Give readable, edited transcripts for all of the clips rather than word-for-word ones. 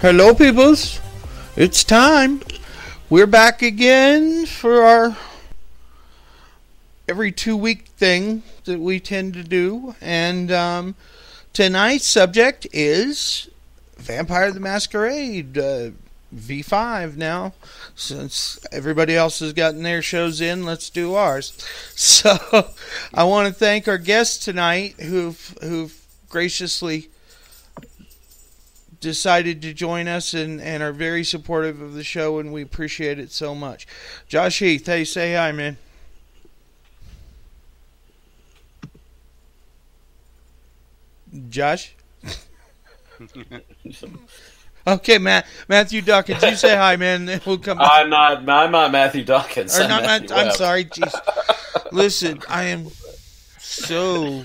Hello, peoples. It's time. We're back again for our every 2-week thing that we tend to do. And tonight's subject is Vampire the Masquerade, V5 now. Since everybody else has gotten their shows in, let's do ours. So I want to thank our guests tonight who've graciously decided to join us and are very supportive of the show, and we appreciate it so much. Josh Heath, hey, say hi, man. Josh? Okay, Matthew Dawkins, you say hi, man. Then we'll come back. I'm not Matthew Dawkins. I'm sorry. Jeez. Listen, I am so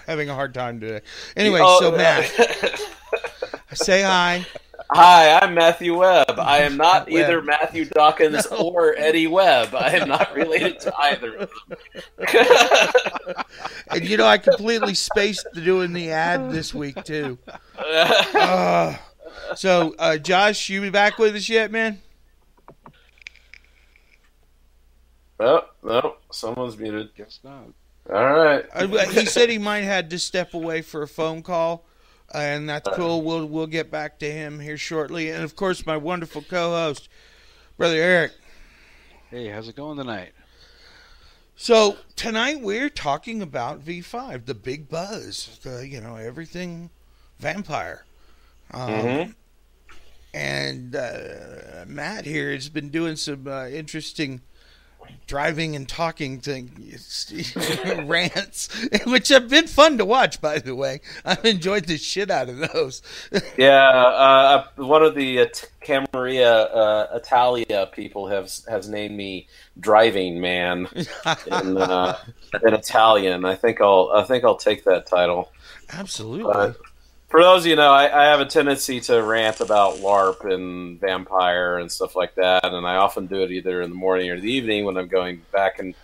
having a hard time today. Anyway, so Matt, say hi. Hi, I'm Matthew Webb. I am not either Matthew Dawkins or Eddie Webb. I am not related to either of them. And I completely spaced doing the ad this week too. So, Josh, you be back with us yet, man? Oh, no, someone's muted. Guess not. All right. He said he might have to step away for a phone call, and that's cool. We'll get back to him here shortly. And, of course, my wonderful co-host, Brother Eric. Hey, how's it going tonight? So, tonight we're talking about V5, the big buzz, everything vampire. And Matt here has been doing some interesting driving and talking rants, which have been fun to watch, by the way. I've enjoyed the shit out of those. Yeah, one of the Camarilla Italia people has named me Driving Man in Italian. I think I'll take that title. Absolutely. For those of you know, I have a tendency to rant about LARP and vampire and stuff like that, and I often do it either in the morning or the evening when I'm going back and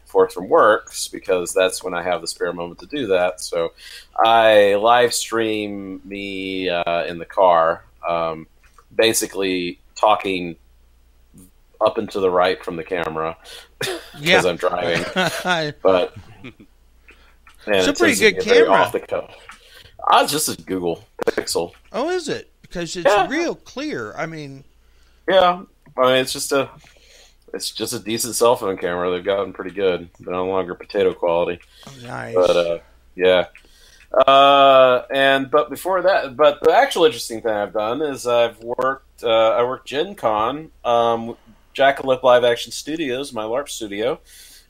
forth from work, because that's when I have the spare moment to do that. So I live stream me in the car, basically talking up and to the right from the camera because I'm driving. But it's a pretty good camera. Off the cuff. It's just a Google Pixel. Oh, is it? Because it's real clear. I mean, it's just a decent cell phone camera. They've gotten pretty good. They're no longer potato quality. Oh, nice. But but before that, but the actual interesting thing I've done is I worked Gen Con. Jackalope Live Action Studios, my LARP studio,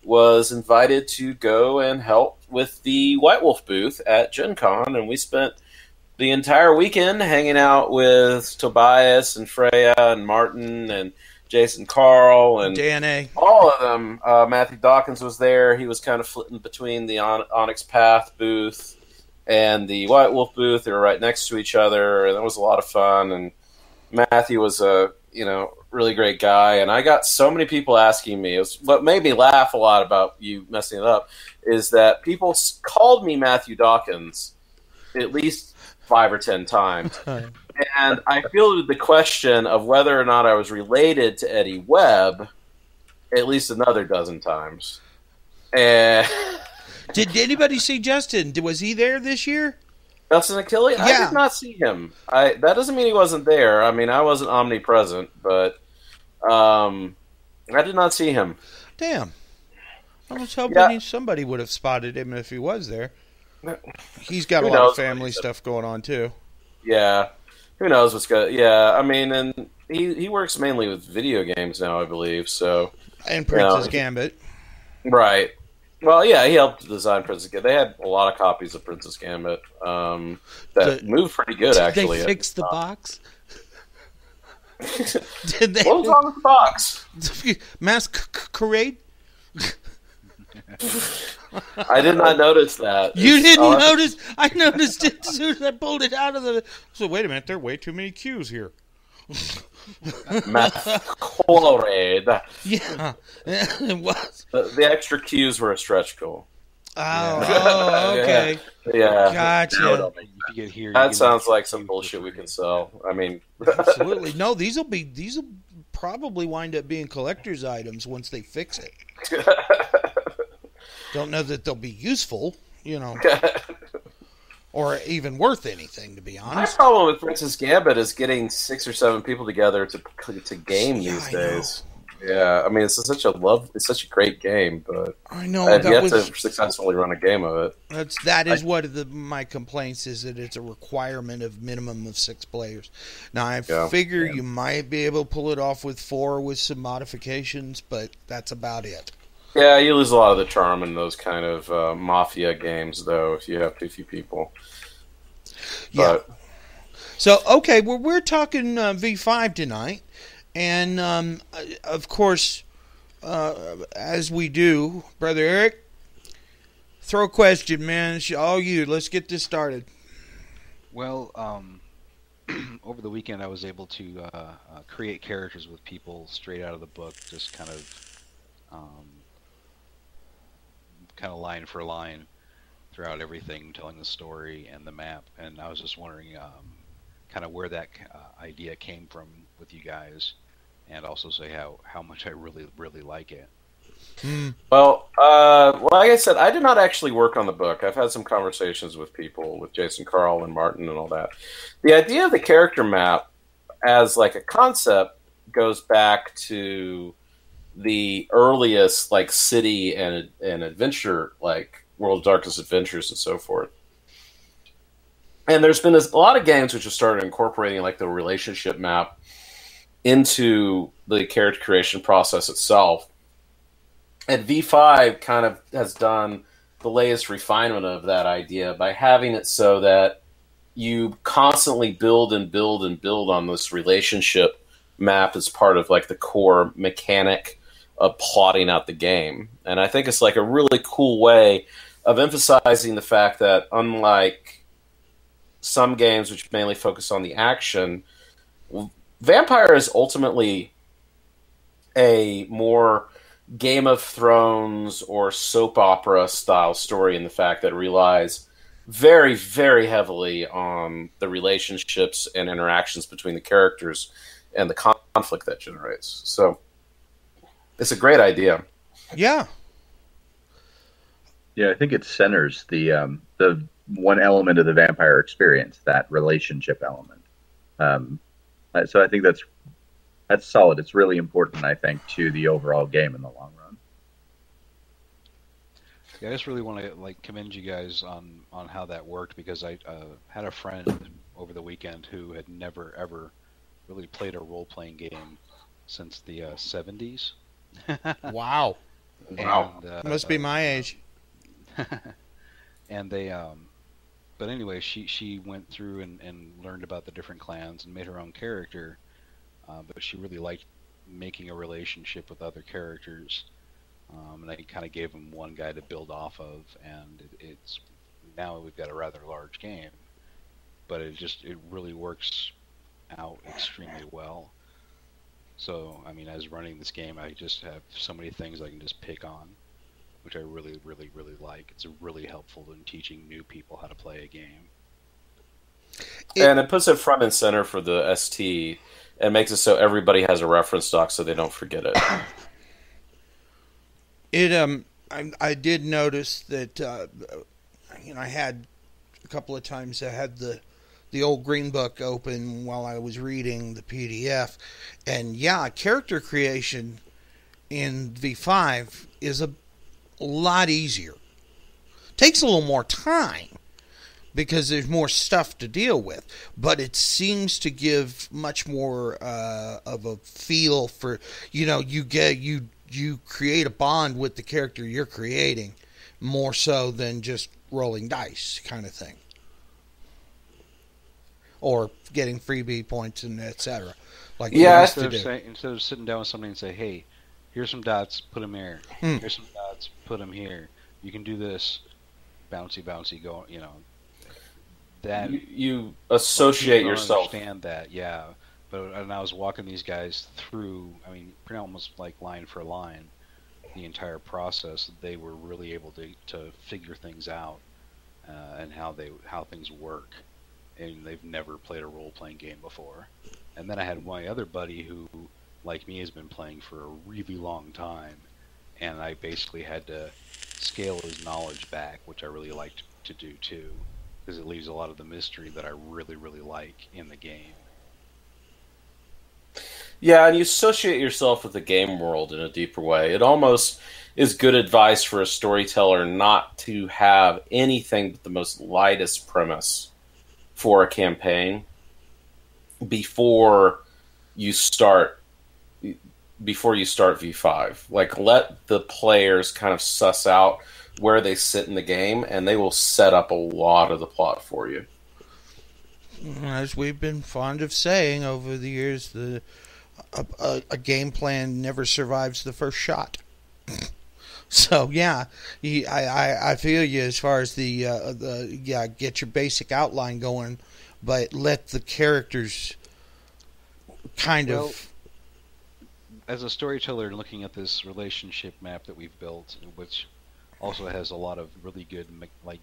was invited to go and help with the White Wolf booth at Gen Con, and we spent the entire weekend hanging out with Tobias and Freya and Martin and Jason Carl and DNA. All of them. Matthew Dawkins was there. He was kind of flitting between the Onyx Path booth and the White Wolf booth. They were right next to each other, and it was a lot of fun. And Matthew was a really great guy, and I got so many people asking me. It was what made me laugh a lot about you messing it up is that people called me Matthew Dawkins at least 5 or 10 times, and I fielded the question of whether or not I was related to Eddie Webb at least another dozen times. And did anybody see Justin? Was he there this year? Justin Achilles? Yeah. I did not see him. That doesn't mean he wasn't there. I mean, I wasn't omnipresent, but I did not see him. Damn. I was hoping somebody would have spotted him if he was there. He's got a lot of family stuff going on, too. Yeah. Who knows what's good? Yeah, I mean, and he works mainly with video games now, I believe, so. And Princess Gambit. Right. Well, yeah, he helped design Princess Gambit. They had a lot of copies of Princess Gambit that moved pretty good, actually. Did they fix the box? Did they? What was wrong with the box? Masquerade? I did not notice that. You didn't notice? I noticed it as soon as I pulled it out of the... So, wait a minute, there are way too many Q's here. Masquerade. Yeah, it was. The extra Q's were a stretch goal. Okay. Yeah. Gotcha. If you get here, That sounds like some bullshit we can sell. I mean, Absolutely. No, these will probably wind up being collector's items once they fix it. Don't know that they'll be useful, or even worth anything, to be my honest. problem with Princess Gambit is getting 6 or 7 people together to game these days. Yeah, I mean, it's such a great game, but I know I've yet to successfully run a game of it. That is one of my complaints, is that it's a requirement of minimum of 6 players. Now I figure you might be able to pull it off with 4 with some modifications, but that's about it. Yeah, you lose a lot of the charm in those kind of mafia games, though, if you have too few people. Yeah. So okay, we're talking V5 tonight. And, of course, as we do, Brother Eric, throw a question, man. It's all you. Let's get this started. Well, over the weekend I was able to create characters with people straight out of the book, just kind of line for line throughout everything, telling the story and the map. And I was just wondering kind of where that idea came from with you guys. And also say how much I really, really like it. Well, like I said, I did not actually work on the book. I've had some conversations with people, with Jason Carl and Martin and all that. The idea of the character map as like a concept goes back to the earliest like city and adventure, like World of Darkness Adventures and so forth. And there's been a lot of games which have started incorporating like the relationship map into the character creation process itself. And V5 kind of has done the latest refinement of that idea by having it so that you constantly build and build and build on this relationship map as part of like the core mechanic of plotting out the game. And I think it's like a really cool way of emphasizing the fact that unlike some games which mainly focus on the action, Vampire is ultimately a more Game of Thrones or soap opera style story in the fact that it relies very, very heavily on the relationships and interactions between the characters and the conflict that generates. So it's a great idea. Yeah. Yeah, I think it centers the one element of the vampire experience, that relationship element. So I think that's solid. It's really important, I think, to the overall game in the long run. Yeah, I just really want to commend you guys on how that worked, because I had a friend over the weekend who had never ever really played a role-playing game since the 70s. Wow. And, must be my age. And they but anyway, she went through and learned about the different clans and made her own character, but she really liked making a relationship with other characters, and I kind of gave him one guy to build off of, and it's now we've got a rather large game, but it really works out extremely well. So I mean, as running this game, I just have so many things I can just pick on, which I really, really, really like. It's really helpful in teaching new people how to play a game. And it puts it front and center for the ST and makes it so everybody has a reference doc so they don't forget it. I did notice that I had a couple of times I had the old green book open while I was reading the PDF, and character creation in V5 is a lot easier. Takes a little more time because there's more stuff to deal with, but it seems to give much more of a feel for, you create a bond with the character you're creating more so than just rolling dice kind of thing, or getting freebie points and etc. Instead of sitting down with somebody and say, hey, here's some dots, put them here. Here's some dots, put them here. You can do this, bouncy, go. That you associate yourself. Understand that, yeah. But and I was walking these guys through. I mean, pretty almost like line for line, the entire process, they were really able to figure things out and how things work. And they've never played a role-playing game before. And then I had my other buddy who, like me, has been playing for a really long time, and I basically had to scale his knowledge back, which I really liked to do too, because it leaves a lot of the mystery that I really, really like in the game. Yeah, and you associate yourself with the game world in a deeper way. It almost is good advice for a storyteller not to have anything but the most lightest premise for a campaign before you start V5. Like, let the players kind of suss out where they sit in the game, and they will set up a lot of the plot for you. As we've been fond of saying over the years, a game plan never survives the first shot. So yeah, I feel you as far as the get your basic outline going, but let the characters kind of. As a storyteller, looking at this relationship map that we've built, which also has a lot of really good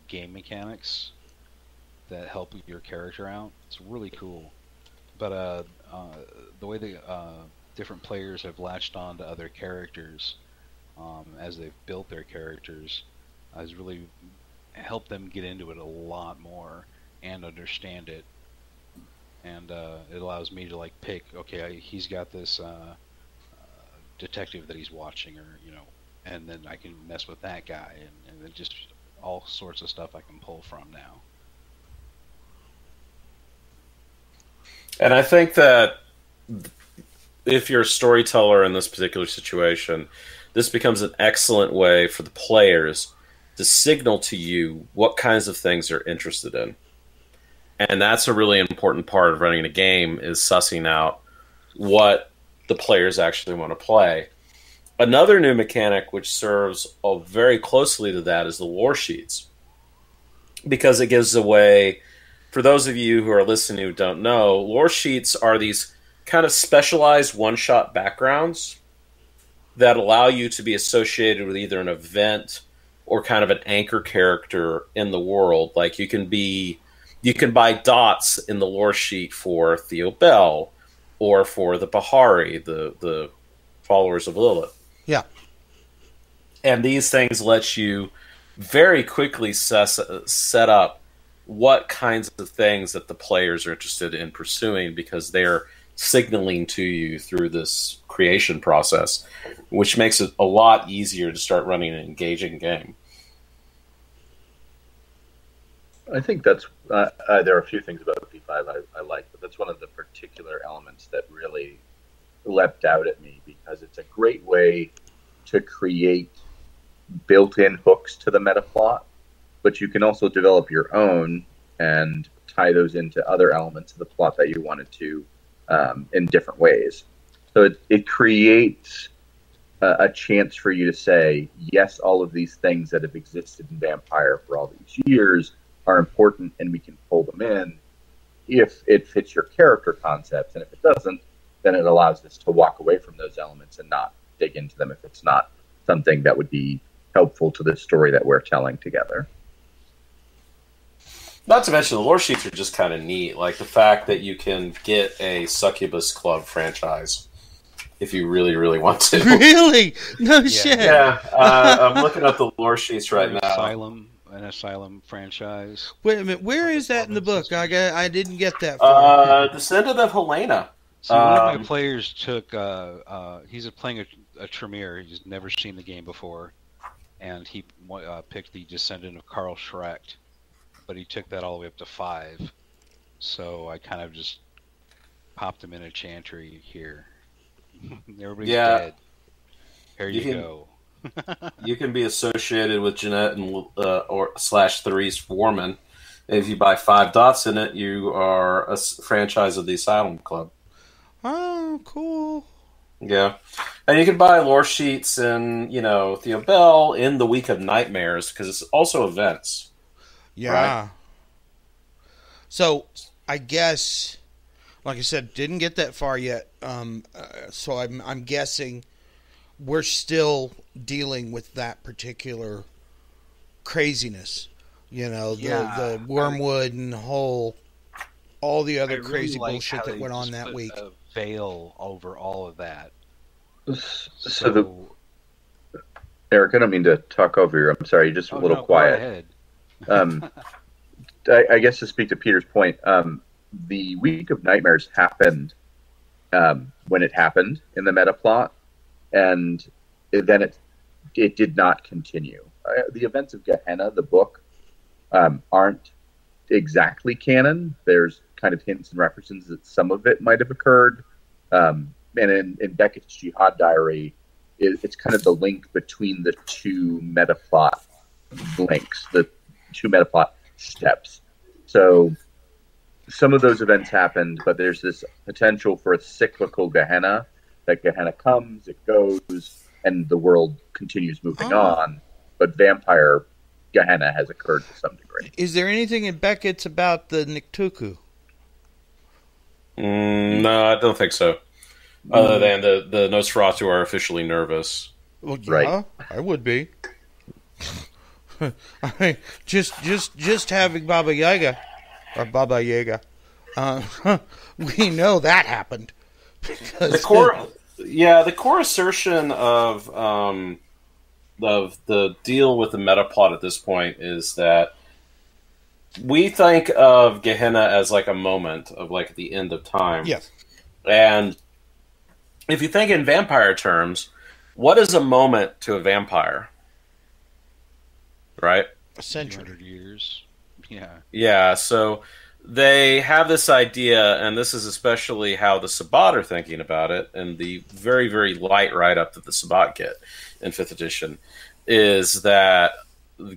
game mechanics that help your character out, it's really cool. But the way the different players have latched on to other characters as they've built their characters has really helped them get into it a lot more and understand it. And it allows me to pick, okay, he's got this detective that he's watching, or and then I can mess with that guy, and then just all sorts of stuff I can pull from now. And I think that if you're a storyteller in this particular situation, this becomes an excellent way for the players to signal to you what kinds of things they're interested in. And that's a really important part of running a game, is sussing out what the players actually want to play. Another new mechanic which serves very closely to that is the lore sheets. Because it gives away, for those of you who are listening who don't know, lore sheets are these kind of specialized one-shot backgrounds that allow you to be associated with either an event or kind of an anchor character in the world. Like you can buy dots in the lore sheet for Theo Bell or for the Bahari, the followers of Lilith. Yeah. And these things let you very quickly set up what kinds of things that the players are interested in pursuing, because they're signaling to you through this creation process, which makes it a lot easier to start running an engaging game. I think that's there are a few things about V5 I like, but that's one of the particular elements that really leapt out at me, because it's a great way to create built-in hooks to the meta plot, but you can also develop your own and tie those into other elements of the plot that you wanted to in different ways. So it creates a chance for you to say, yes, all of these things that have existed in Vampire for all these years are important, and we can pull them in if it fits your character concepts. And if it doesn't, then it allows us to walk away from those elements and not dig into them if it's not something that would be helpful to the story that we're telling together. Not to mention, the lore sheets are just kind of neat. Like the fact that you can get a Succubus Club franchise if you really, really want to. Really? No shit. Yeah, I'm looking at the lore sheets right now. An Asylum franchise. Wait a minute, where is that in the book? I didn't get that far. Descendant of Helena. So one of my players took. He's playing a Tremere. He's never seen the game before, and he picked the Descendant of Karl Schrecht, but he took that all the way up to 5. So I kind of just popped him in a chantry here. Everybody's dead. Here you go. You can be associated with Jeanette and /3's Foreman. If you buy 5 dots in it, you are a franchise of the Asylum Club. Oh, cool. Yeah. And you can buy lore sheets and, Theo Bell in the Week of Nightmares, because it's also events. Yeah. Right? So, I guess, like I said, didn't get that far yet. So I'm guessing we're still dealing with that particular craziness. You know, the wormwood and all the other crazy bullshit that went on that week. A veil over all of that. Eric, I don't mean to talk over you. I'm sorry, you're just a little quiet. Go ahead. I guess to speak to Peter's point, the Week of Nightmares happened when it happened in the meta plot, and then it did not continue. The events of Gehenna, the book, aren't exactly canon. There's kind of hints and references that some of it might have occurred. And in Beckett's Jihad Diary, it's kind of the link between the two metaplot links, the two metaplot steps. So some of those events happened, but there's this potential for a cyclical Gehenna, that Gehenna comes, it goes, and the world continues moving on. But vampire Gehenna has occurred to some degree. Is there anything in Beckett's about the Niktuku? No, I don't think so. Other than the Nosferatu are officially nervous. Well, yeah, right. I would be. I mean, just having Baba Yaga, we know that happened. The core assertion of the deal with the meta plot at this point is that we think of Gehenna as like a moment of like the end of time. Yes. And if you think in vampire terms, what is a moment to a vampire? Right? A century. 200 years. Yeah. Yeah, so they have this idea, and this is especially how the Sabbat are thinking about it, and the very, very light write-up that the Sabbat get in 5th edition, is that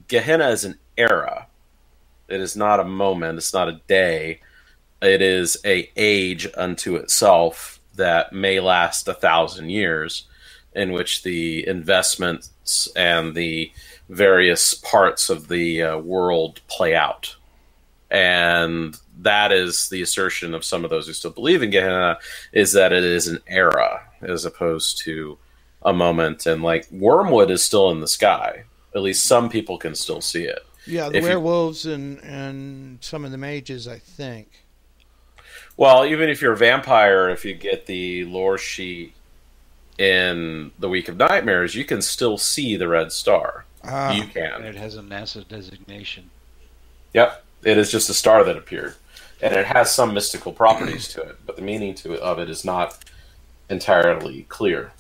Gehenna is an era. It is not a moment. It's not a day. It is a age unto itself that may last 1,000 years, in which the investments and the various parts of the world play out. And that is the assertion of some of those who still believe in Gehenna, is that it is an era as opposed to a moment. And like Wormwood is still in the sky. At least some people can still see it. Yeah, the werewolves and some of the mages, I think. Well, even if you're a vampire, if you get the lore sheet in the Week of Nightmares, you can still see the red star. You can. And it has a NASA designation. Yep. It is just a star that appeared. And it has some mystical properties to it, but the meaning of it is not entirely clear.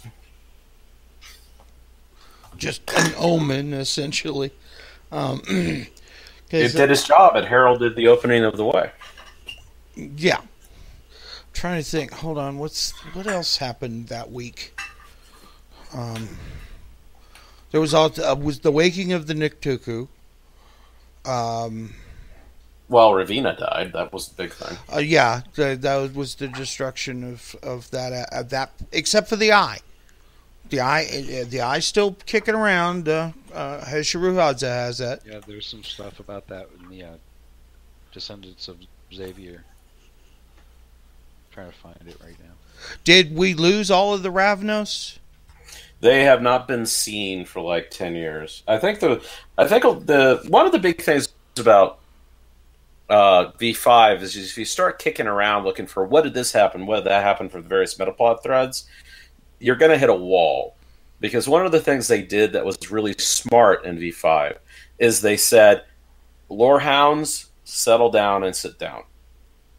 Just an omen, essentially. It did its job. It heralded the opening of the way. Yeah. I'm trying to think. Hold on. What else happened that week? There was the waking of the Niktuku. Well, Ravina died. That was the big thing. Yeah, that was the destruction of that. Except for the eye. The eye's still kicking around. Hesharuhadza has that. Yeah, there's some stuff about that in the Descendants of Xavier. I'm trying to find it right now. Did we lose all of the Ravnos? They have not been seen for like 10 years. I think the one of the big things about V5 is if you start kicking around looking for what did this happen, what did that happen for the various metaplot threads, you're going to hit a wall. Because one of the things they did that was really smart in V5 is they said, lore hounds, settle down and sit down.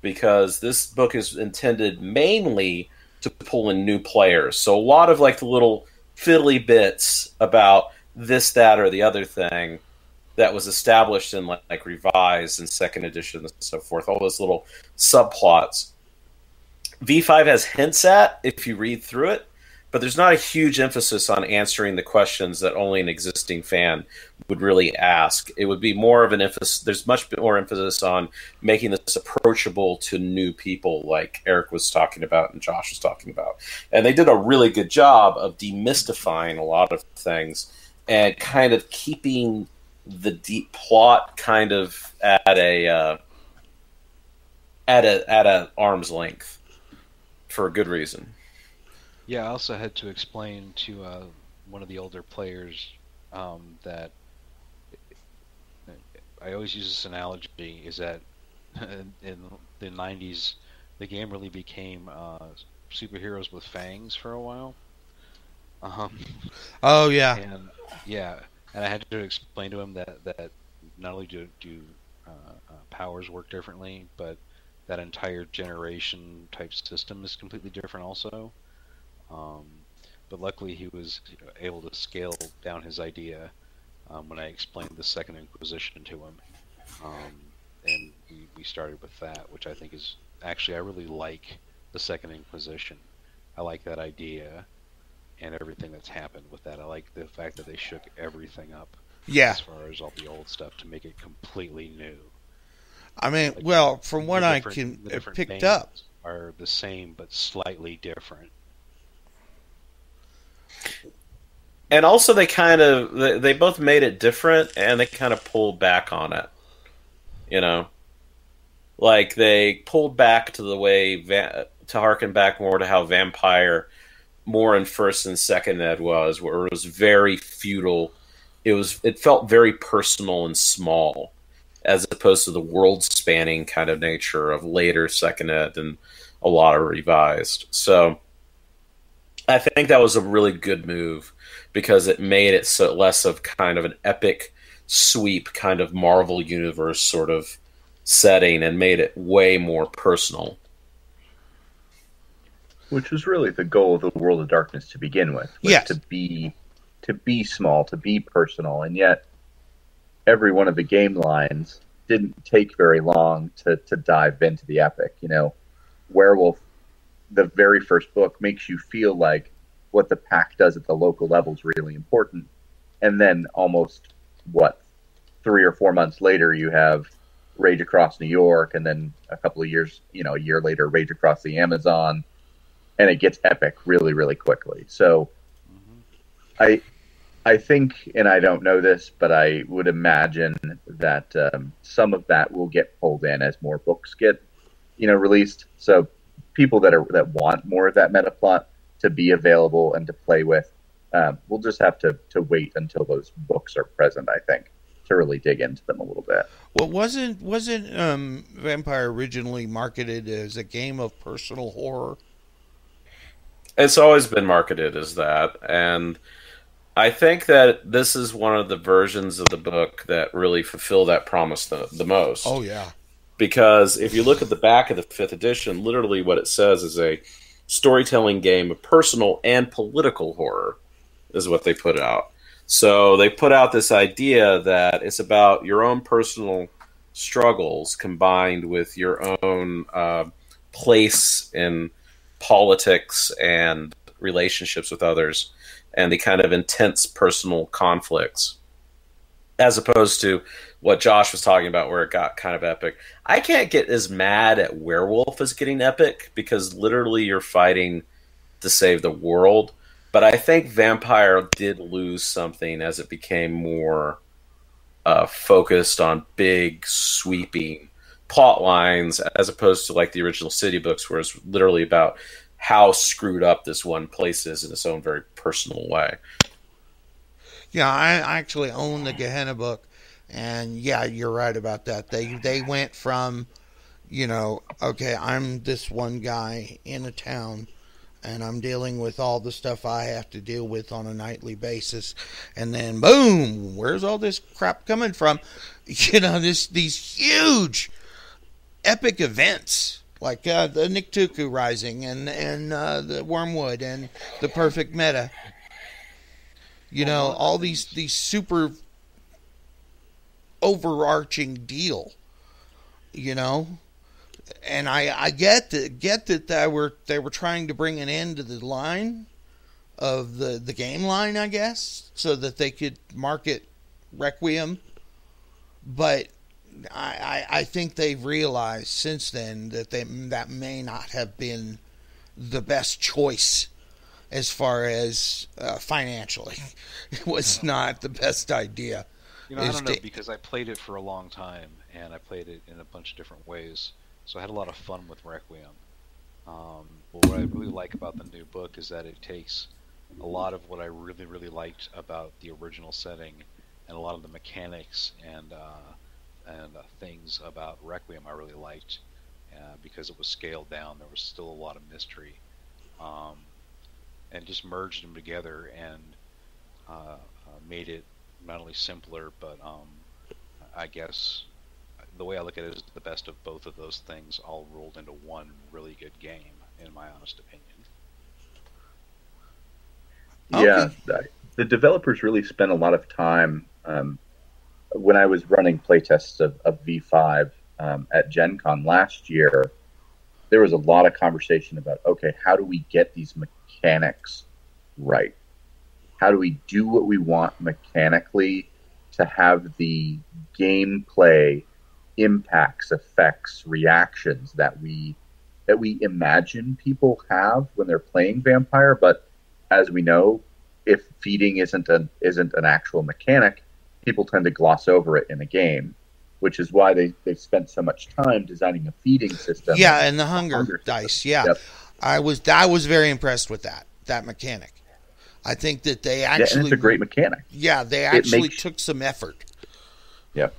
Because this book is intended mainly to pull in new players. So a lot of like the little fiddly bits about this, that, or the other thing that was established in like Revised and Second Edition and so forth, all those little subplots, V5 has hints at if you read through it, but there's not a huge emphasis on answering the questions that only an existing fan would really ask. It would be more of an emphasis. There's much more emphasis on making this approachable to new people, like Eric was talking about and Josh was talking about. And they did a really good job of demystifying a lot of things and kind of keeping the deep plot kind of at a arm's length for a good reason. Yeah, I also had to explain to one of the older players that I always use this analogy is that in the 90s, the game really became superheroes with fangs for a while. Um, Oh yeah, and yeah, and I had to explain to him that not only do powers work differently, but that entire generation type system is completely different also. Um, but luckily, he was able to scale down his idea when I explained the Second Inquisition to him, um, and we started with that, which I think is actually I really like the Second Inquisition. I like that idea and everything that's happened with that. I like the fact that they shook everything up yeah. as far as all the old stuff to make it completely new. I mean, Like well, from what I the different picked bands up, are the same but slightly different. And also, they both made it different, and they kind of pulled back on it. You know, like they pulled back to the way to harken back more to how Vampire, more in first and second ed was, where it was very feudal. It felt very personal and small, as opposed to the world spanning kind of nature of later second ed and a lot of revised. So I think that was a really good move because it made it so less of kind of an epic sweep kind of Marvel universe sort of setting and made it way more personal. Which was really the goal of the World of Darkness to begin with. Yes. To be small, to be personal, and yet every one of the game lines didn't take very long to dive into the epic. You know, Werewolf, the very first book, makes you feel like what the pack does at the local level is really important. And then almost, 3 or 4 months later, you have Rage Across New York, and then a couple of years, a year later, Rage Across the Amazon, and it gets epic really, really quickly. So I think, and I don't know this, but I would imagine that some of that will get pulled in as more books get, released. So people that want more of that meta plot to be available and to play with, we'll just have to wait until those books are present, I think, to really dig into them a little bit. well, wasn't Vampire originally marketed as a game of personal horror? It's always been marketed as that, and I think that this is one of the versions of the book that really fulfill that promise the most. Oh yeah, because if you look at the back of the 5th edition, literally what it says is a storytelling game of personal and political horror is what they put out. So they put out this idea that it's about your own personal struggles combined with your own place in politics and relationships with others and the kind of intense personal conflicts, as opposed to what Josh was talking about where it got kind of epic. I can't get as mad at Werewolf as getting epic because literally you're fighting to save the world. But I think Vampire did lose something as it became more focused on big, sweeping plot lines as opposed to like the original City books where it's literally about how screwed up this one place is in its own very personal way. yeah. I actually own the Gehenna book, and yeah, you're right about that. They went from, okay, I'm this one guy in a town, and I'm dealing with all the stuff I have to deal with on a nightly basis, and then boom, where's all this crap coming from? These huge epic events like the Niktuku Rising and the Wormwood and the Perfect Meta. All these super overarching deal. And I get that they were trying to bring an end to the line of the game line, I guess, so that they could market Requiem. But I think they've realized since then that that may not have been the best choice as far as financially. It was not the best idea. I don't know, because I played it for a long time, and I played it in a bunch of different ways, so I had a lot of fun with Requiem. But what I really like about the new book is that it takes a lot of what I really, really liked about the original setting and a lot of the mechanics and things about Requiem I really liked because it was scaled down. There was still a lot of mystery, and just merged them together and made it not only simpler, but I guess the way I look at it is the best of both of those things all rolled into one really good game, in my honest opinion. Yeah, the developers really spent a lot of time. When I was running playtests of V5 at Gen Con last year, there was a lot of conversation about, okay, how do we get these mechanics right? How do we do what we want mechanically to have the gameplay impacts, effects, reactions that we imagine people have when they're playing Vampire? But as we know, if feeding isn't an actual mechanic, people tend to gloss over it in a game, which is why they spent so much time designing a feeding system. Yeah, and the hunger dice. Yeah, yep. I was very impressed with that mechanic. I think that they actually... and it's a great mechanic. Yeah, they actually took some effort. Yep.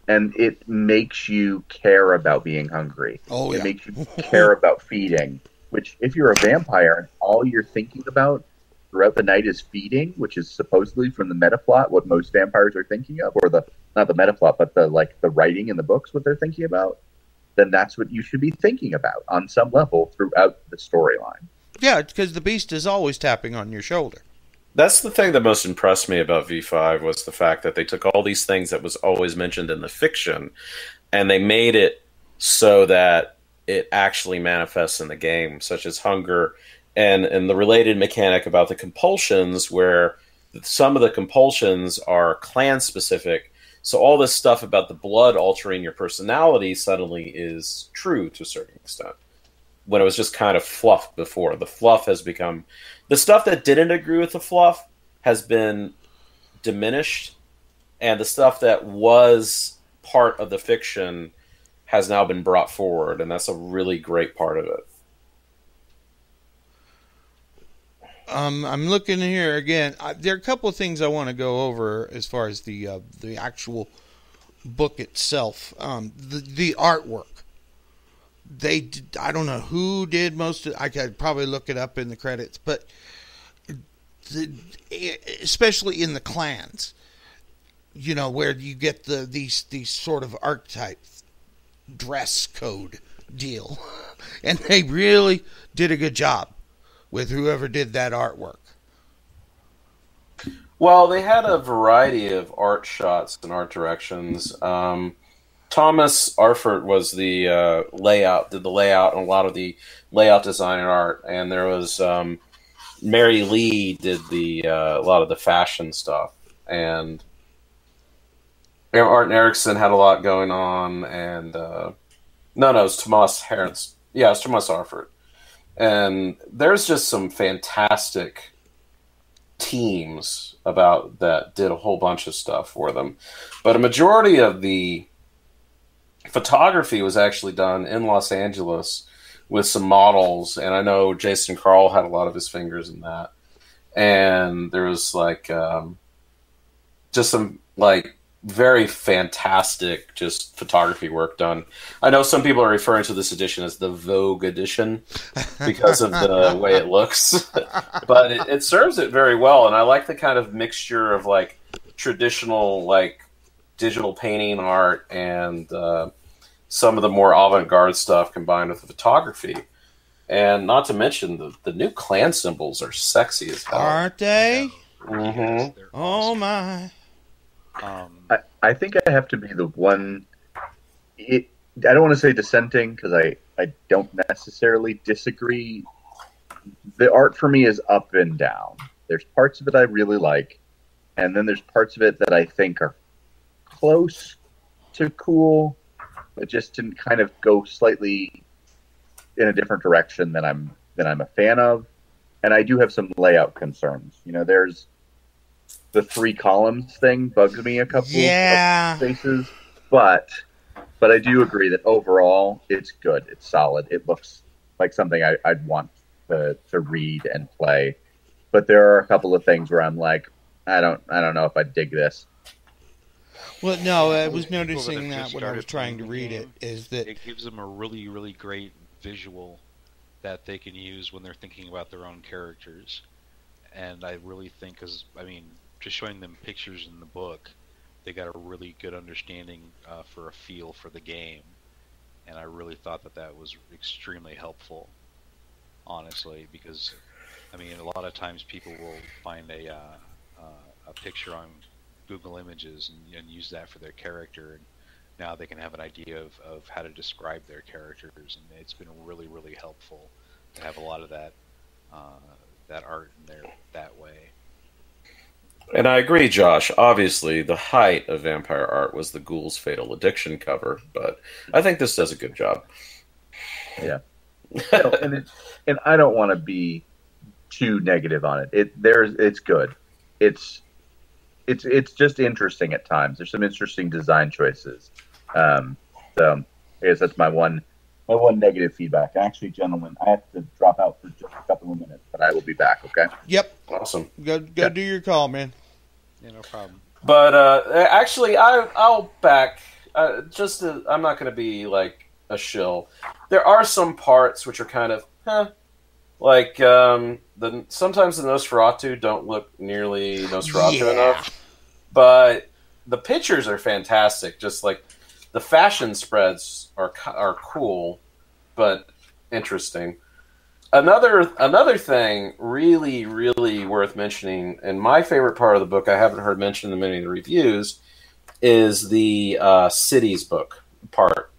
And it makes you care about being hungry. Oh, yeah. It makes you care about feeding, which if you're a vampire and all you're thinking about throughout the night is feeding, which is supposedly from the meta plot what most vampires are thinking of, or not the meta plot, but the writing in the books, what they're thinking about, then that's what you should be thinking about on some level throughout the storyline. Yeah, because the beast is always tapping on your shoulder. That's the thing that most impressed me about V5 was the fact that they took all these things that was always mentioned in the fiction and they made it so that it actually manifests in the game, such as hunger and the related mechanic about the compulsions, where some of the compulsions are clan specific. So all this stuff about the blood altering your personality suddenly is true to a certain extent, when it was just kind of fluff before. The fluff has become... The stuff that didn't agree with the fluff has been diminished, and the stuff that was part of the fiction has now been brought forward, and that's a really great part of it. I'm looking here again. There are a couple of things I want to go over as far as the actual book itself. The artwork. I don't know who did most of. I could probably look it up in the credits, but especially in the clans, where you get these sort of archetype dress code deal, and they really did a good job with whoever did that artwork. Well, they had a variety of art shots and art directions. Thomas Arfert was the did the layout and a lot of the layout design and art, and there was Mary Lee did a lot of the fashion stuff, and Arten Erickson had a lot going on, and no, it was Tomas Herentz. Yeah, it was Tomas Arfert, and there's just some fantastic teams about that did a whole bunch of stuff for them, but a majority of the photography was actually done in Los Angeles with some models, and I know Jason Carl had a lot of his fingers in that. And there was just some very fantastic just photography work done. I know some people are referring to this edition as the Vogue edition because of the way it looks, but it serves it very well. And I like the kind of mixture of traditional digital painting art and some of the more avant-garde stuff combined with the photography. And not to mention the new clan symbols are sexy as hell. Aren't they? Mm-hmm. Yes, Oh my. I think I have to be the one... I don't want to say dissenting, because I don't necessarily disagree. The art for me is up and down. There's parts of it I really like, and then there's parts of it that I think are close to cool, but just to kind of go slightly in a different direction than I'm a fan of. And I do have some layout concerns. There's the 3 columns thing bugs me a couple of spaces, but I do agree that overall it's good, it's solid, it looks like something I'd want to read and play. But there are a couple of things where I'm like, I don't know if I dig this. Well, no, I was noticing that when I was trying to read it, is that it gives them a really, really great visual that they can use when they're thinking about their own characters. And I really think, just showing them pictures in the book, they got a really good understanding for a feel for the game. And I really thought that was extremely helpful, honestly, because, a lot of times people will find a picture on Google Images and use that for their character, and now they can have an idea of how to describe their characters, and it's been really, really helpful to have a lot of that art in there that way. And I agree, Josh. Obviously, the height of vampire art was the Ghoul's Fatal Addiction cover, but I think this does a good job. Yeah, and I don't want to be too negative on it. It's good. It's just interesting at times. There's some interesting design choices. So I guess that's my one negative feedback. Actually, gentlemen, I have to drop out for just a couple of minutes, but I will be back. Okay. Yep. Awesome. Go do your call, man. Yeah, no problem. But actually, I'll back. I'm not going to be like a shill. There are some parts which are kind of, like sometimes the Nosferatu don't look nearly Nosferatu enough, but the pictures are fantastic. Just like the fashion spreads are cool, but interesting. Another thing really, really worth mentioning, and my favorite part of the book I haven't heard mentioned in many of the reviews, is the cities book part,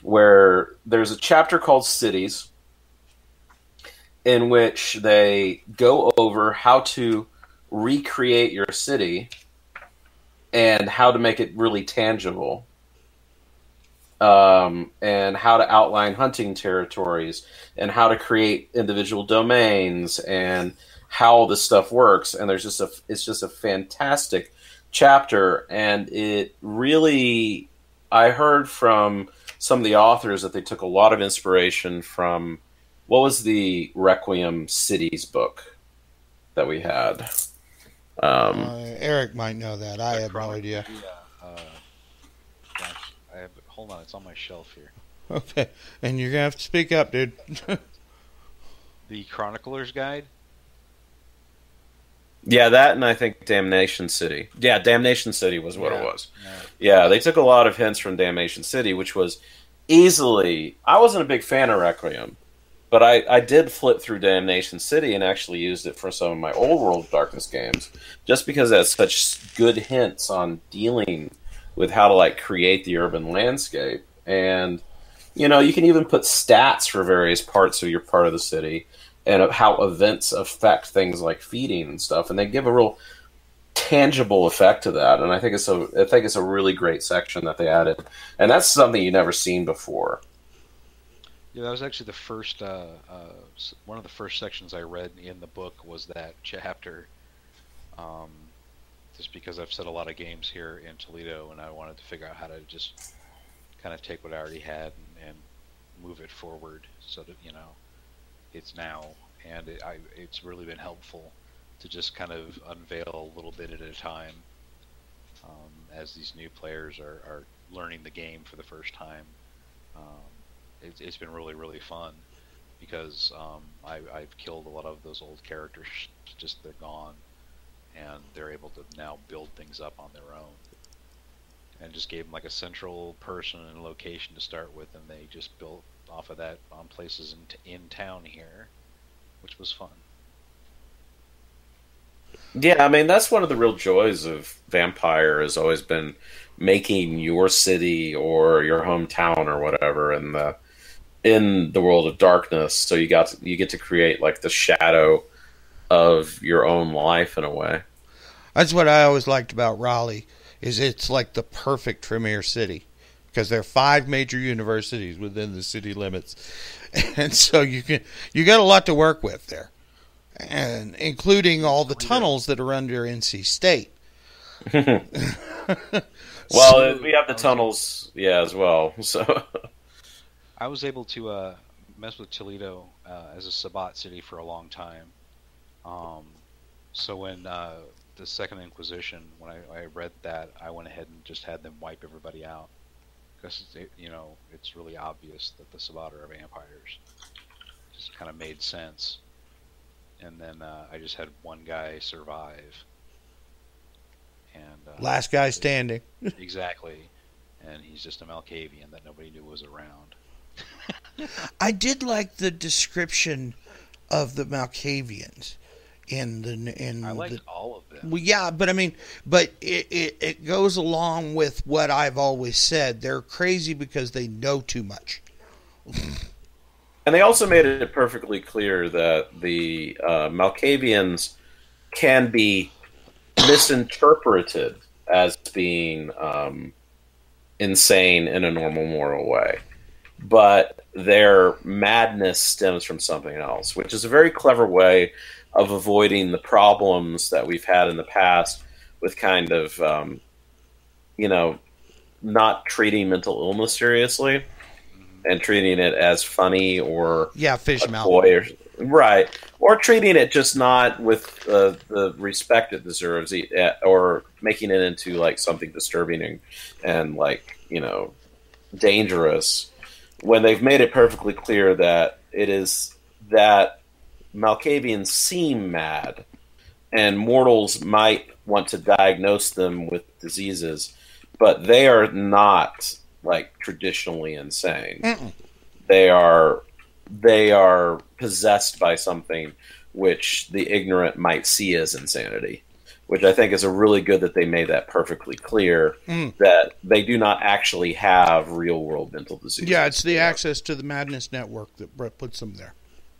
where there's a chapter called Cities, in which they go over how to recreate your city and how to make it really tangible, and how to outline hunting territories and how to create individual domains and how this stuff works. And it's just a fantastic chapter. And it really, I heard from some of the authors that they took a lot of inspiration from, what was the Requiem Cities book that we had? Eric might know that. I have no idea. Hold on, it's on my shelf here. Okay, and you're going to have to speak up, dude. The Chronicler's Guide? Yeah, that, and I think Damnation City. Yeah, Damnation City was what it was. Yeah, they took a lot of hints from Damnation City, which was easily... I wasn't a big fan of Requiem, but I did flip through Damnation City and actually used it for some of my old World of Darkness games, just because it has such good hints on dealing with how to like create the urban landscape. And you can even put stats for various parts of your part of the city and how events affect things like feeding and stuff, and they give a real tangible effect to that. And I think it's a really great section that they added, and that's something you've never seen before. Yeah, that was actually the first one of the first sections I read in the book was that chapter. Just because I've set a lot of games here in Toledo, and I wanted to figure out how to just kind of take what I already had and move it forward so that it's now, and it's really been helpful to just kind of unveil a little bit at a time as these new players are learning the game for the first time. It's been really, really fun because I've killed a lot of those old characters, just they're gone. And they're able to now build things up on their own. And just gave them like a central person and location to start with, and they just built off of that on places in town here, which was fun. Yeah, that's one of the real joys of Vampire has always been making your city or your hometown or whatever in the World of Darkness. So you get to create like the shadow of your own life in a way. That's what I always liked about Raleigh, is it's like the perfect Tremere city, because there are 5 major universities within the city limits, and so you got a lot to work with there, and including all the tunnels that are under NC State. Well, we have the tunnels, as well. So I was able to messed with Toledo as a Sabbat city for a long time. So when the Second Inquisition, when I read that, I went ahead and just had them wipe everybody out. Because, it's really obvious that the Sabbat are vampires. Just kind of made sense. And then I just had one guy survive. And last guy standing. Exactly. And he's just a Malkavian that nobody knew was around. I did like the description of the Malkavians I liked all of them. Well, yeah, but it goes along with what I've always said. They're crazy because they know too much. And they also made it perfectly clear that the Malkavians can be misinterpreted as being insane in a normal moral way. But their madness stems from something else, which is a very clever way of avoiding the problems that we've had in the past with kind of, not treating mental illness seriously and treating it as funny or fish mouth, right, or treating it just not with the respect it deserves, or making it into like something disturbing and like dangerous. When they've made it perfectly clear that it is that Malkavians seem mad, and mortals might want to diagnose them with diseases, but they are not like traditionally insane. Mm-mm. They are possessed by something which the ignorant might see as insanity, which I think is a really good that they made that perfectly clear that they do not actually have real world mental diseases. Yeah, it's the access to the Madness Network that Brett puts them there.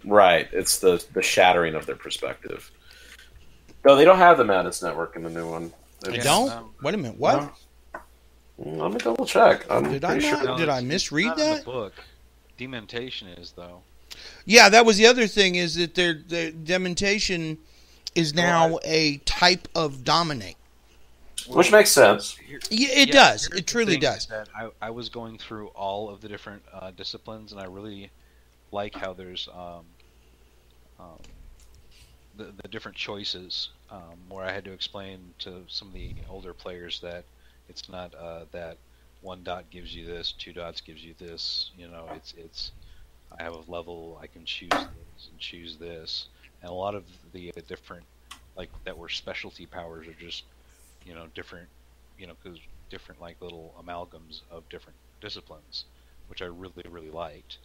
Right. It's the shattering of their perspective. No, they don't have the Madness Network in the new one. They don't? Wait a minute. What? No. Let me double check. Did I misread that? In the book. Dementation is, though. Yeah, that was the other thing, is that their dementation is now a type of dominate. Which makes sense. Yeah, it does. It truly does. That I was going through all of the different disciplines, and I really like how there's the different choices, where I had to explain to some of the older players that it's not that one dot gives you this, two dots gives you this. It's I have a level, I can choose this and choose this, and a lot of the different that were specialty powers are just different, because different like little amalgams of different disciplines, which I really really liked.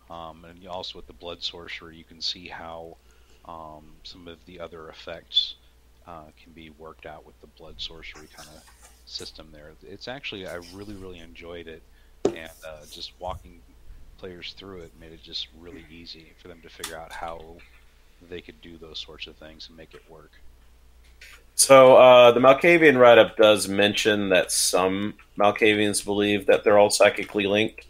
And also with the blood sorcery, you can see how some of the other effects can be worked out with the blood sorcery kind of system there. It's actually, I really, really enjoyed it, and just walking players through it made it just really easy for them to figure out how they could do those sorts of things and make it work. So the Malkavian write-up does mention that some Malkavians believe that they're all psychically linked,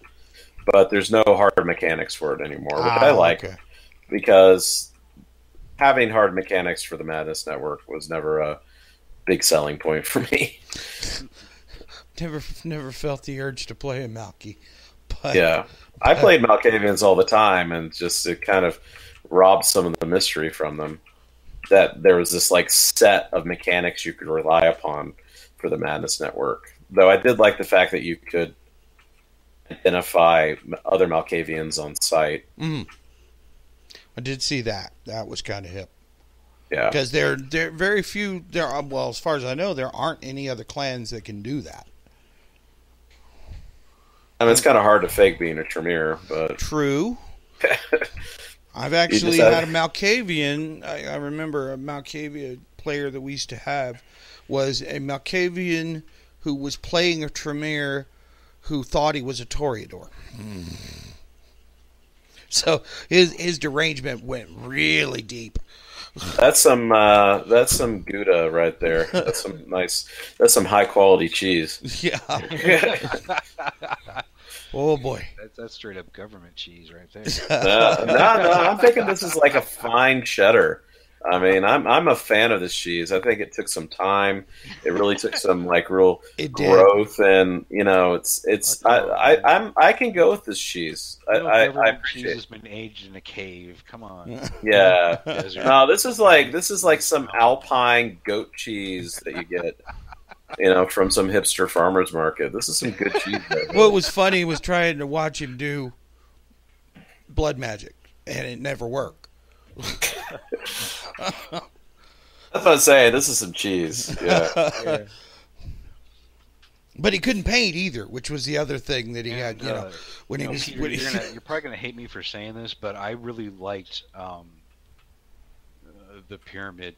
but there's no hard mechanics for it anymore, which I like, because having hard mechanics for the Madness Network was never a big selling point for me. Never felt the urge to play a Malky. I played Malkavians all the time, and just it kind of robbed some of the mystery from them. That there was this like set of mechanics you could rely upon for the Madness Network. Though I did like the fact that you could identify other Malkavians on site. I did see that. That was kind of hip. Yeah, because there are very few. Well, as far as I know, there aren't any other clans that can do that. I mean, it's kind of hard to fake being a Tremere, but true. I've actually had a Malkavian. I remember a Malkavian player that we used to have was a Malkavian who was playing a Tremere who thought he was a Toreador. So his derangement went really deep. That's some Gouda right there. That's some high quality cheese. Yeah. Oh boy. That's straight up government cheese right there. No, I'm thinking this is like a fine cheddar. I mean, I'm a fan of this cheese. I think it took some time. It really took some real growth, and I can go with this cheese. I appreciate cheese has been aged in a cave. Come on. Yeah. No, this is like some alpine goat cheese that you get, from some hipster farmer's market. This is some good cheese. What was funny was trying to watch him do blood magic, and it never worked. That's what I'm saying. This is some cheese. Yeah. But he couldn't paint either, which was the other thing that he had. When he was. Peter, you're probably gonna hate me for saying this, but I really liked the pyramid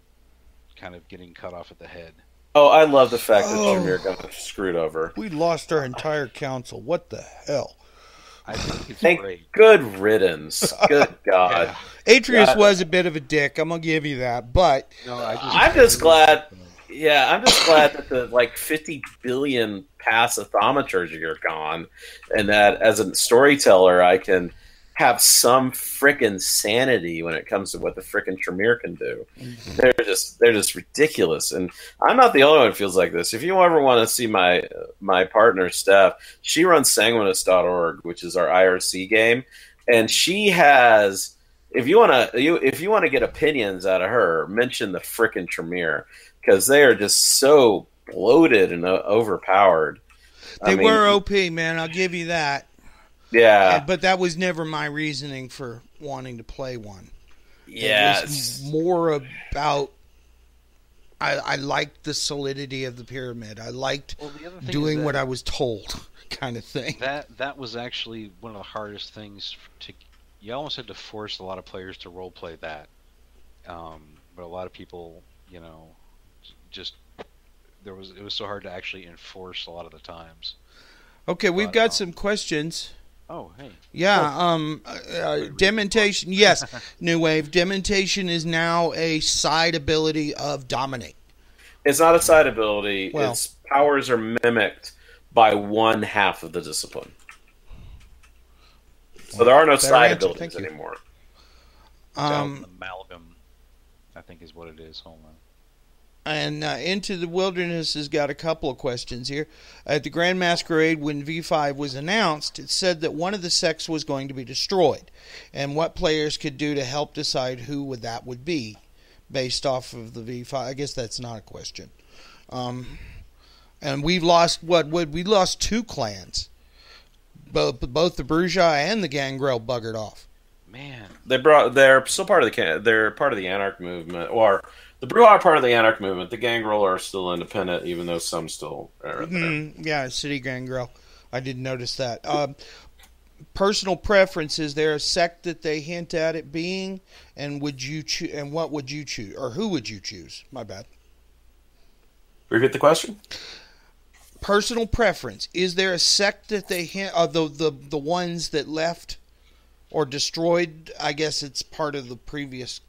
kind of getting cut off at the head. Oh, I love the fact that Tremere got screwed over. We lost our entire council. What the hell? I think it's great. Good riddance. Good God. Yeah. Atreus was a bit of a dick. I'm gonna give you that, but I'm just glad. Yeah, I'm just glad that the 50 billion pass thaumaturgy are gone, and that as a storyteller, I can have some frickin' sanity when it comes to what the frickin' Tremere can do. Mm-hmm. They're just ridiculous, and I'm not the only one who feels like this. If you ever want to see my partner Steph, she runs sanguinus.org, which is our IRC game, and she has. If you want to get opinions out of her, mention the frickin' Tremere, because they are just so bloated and overpowered. They were OP, man. I'll give you that. Yeah, but that was never my reasoning for wanting to play one. Yeah, it was more about I liked the solidity of the pyramid. I liked doing what I was told, kind of thing. That was actually one of the hardest things to. You almost had to force a lot of players to role play that, but a lot of people, just it was so hard to actually enforce a lot of the times. Okay, we've got some questions. Oh, hey. Yeah, Dementation, yes, New Wave. Dementation is now a side ability of Dominate. It's not a side ability. Well, its powers are mimicked by one half of the discipline. So there are no side abilities anymore. Amalgam, I think is what it is. Hold on. And Into the Wilderness has got a couple of questions here. At the Grand Masquerade, when V5 was announced, it said that one of the sects was going to be destroyed, and what players could do to help decide who that would be, based off of the V5. I guess that's not a question. And we've lost we lost 2 clans. Both the Bruja and the Gangrel buggered off. Man, they're still part of they're part of the Anarch movement, or the Bruja are part of the Anarch movement. The Gangrel are still independent, even though some still are there. Yeah, City Gangrel. I did notice that. Personal preference: is there a sect that they hint at it being, and would you choose? And what would you choose, or who would you choose? My bad. Repeat the question. Personal preference: is there a sect that they hint? The ones that left or destroyed? I guess it's part of the previous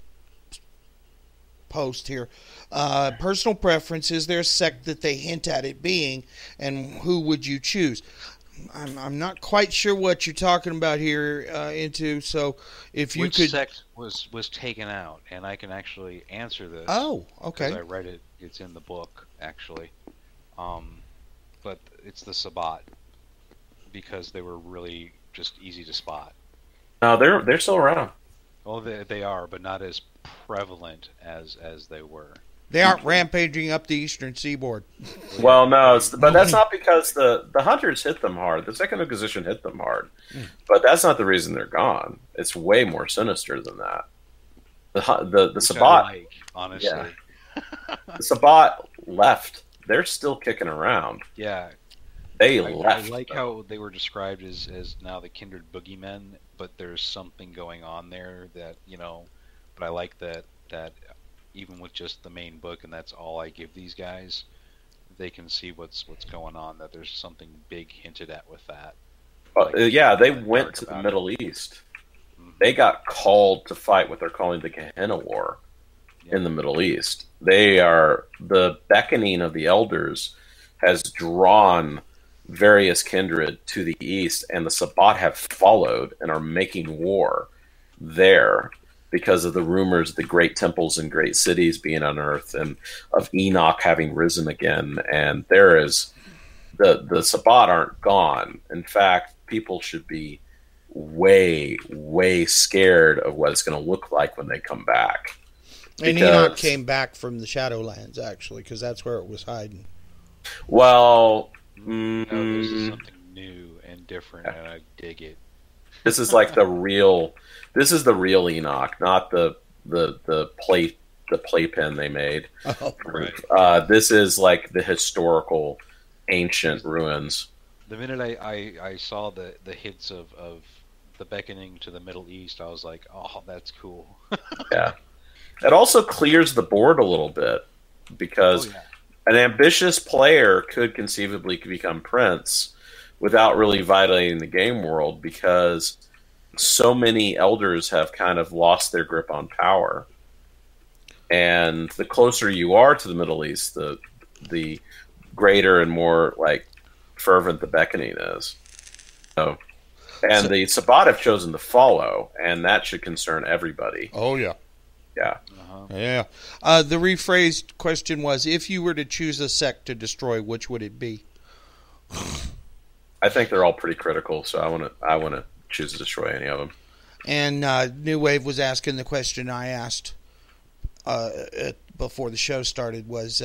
post here. Personal preference: is there a sect that they hint at it being, and who would you choose? I'm not quite sure what you're talking about here. Into so if you Which could sect was taken out, and I can actually answer this. Oh, okay. I read it. It's in the book actually. But it's the Sabbat, because they were really just easy to spot. No, they're still around. Well, they are, but not as prevalent as they were. They aren't rampaging up the eastern seaboard. Well, no, but that's not because the Hunters hit them hard. The Second Inquisition hit them hard. But that's not the reason they're gone. It's way more sinister than that. The Sabbat, honestly. Yeah. The Sabbat left. They're still kicking around. Yeah. They left. I like how they were described as now the kindred boogeymen, but there's something going on there that, but I like that even with just the main book, and that's all I give these guys, they can see what's going on, that there's something big hinted at with that. They went to the Middle East. Mm-hmm. They got called to fight what they're calling the Gehenna War in the Middle East. They are the beckoning of the elders has drawn various kindred to the east, and the Sabbat have followed and are making war there. because of the rumors of the great temples and great cities being unearthed and of Enoch having risen again. And there is the Sabbat aren't gone. In fact, people should be way, way scared of what it's going to look like when they come back. And Enoch came back from the Shadowlands, actually, because that's where it was hiding. Well, no, this is something new and different, and I dig it. This is like the real. This is the real Enoch, not the playpen they made. Oh, right. This is like the historical, ancient ruins. The minute I saw the hints of the beckoning to the Middle East, I was like, oh, that's cool. Yeah. It also clears the board a little bit, because an ambitious player could conceivably become Prince without really violating the game world, because so many elders have kind of lost their grip on power. And the closer you are to the Middle East, the greater and more like fervent the beckoning is. And the Sabbat have chosen to follow, and that should concern everybody. Oh, yeah. Yeah. Uh-huh. Yeah. The rephrased question was, if you were to choose a sect to destroy, which would it be? I think they're all pretty critical, so I want to choose to destroy any of them. And New Wave was asking the question I asked before the show started was,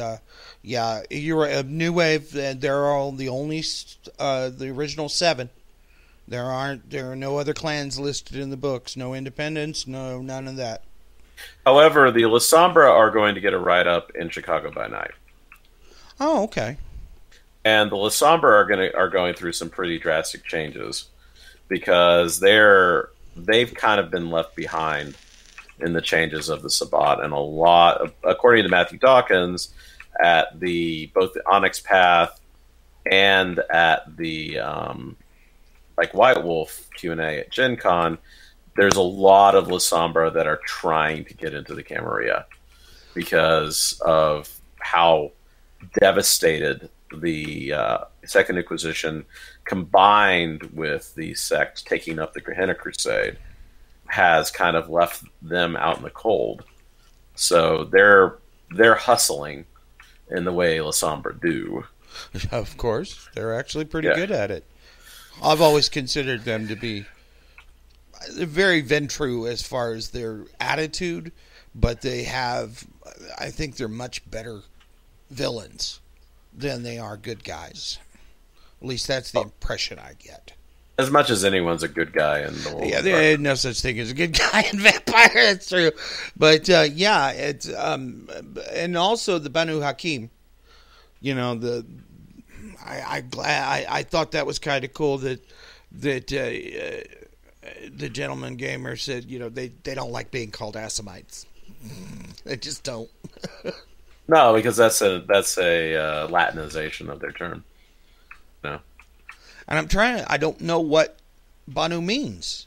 you're a New Wave, they're all the only, the original 7. There are no other clans listed in the books, no independents, none of that. However, the La Sombra are going to get a write-up in Chicago by Night. Oh, okay. And the La Sombra are going through some pretty drastic changes, because they've kind of been left behind in the changes of the Sabbat, and a lot, according to Matthew Dawkins, at both the Onyx Path and at the White Wolf Q&A at Gen Con, there's a lot of La Sombra that are trying to get into the Camarilla because of how devastated the Second Inquisition, combined with the Sect taking up the Gehenna Crusade, has kind of left them out in the cold. So they're hustling in the way La Sombra do. Of course. They're actually pretty good at it. I've always considered them to be very Ventrue as far as their attitude, but I think they're much better villains than they are good guys. At least that's the impression I get. As much as anyone's a good guy in the world. Yeah, there's no such thing as a good guy in Vampire, that's true. But it's and also the Banu Hakim, I thought that was kind of cool that the gentleman gamer said, they don't like being called Assamites. They just don't. No, because that's a Latinization of their term. No. And I don't know what Banu means.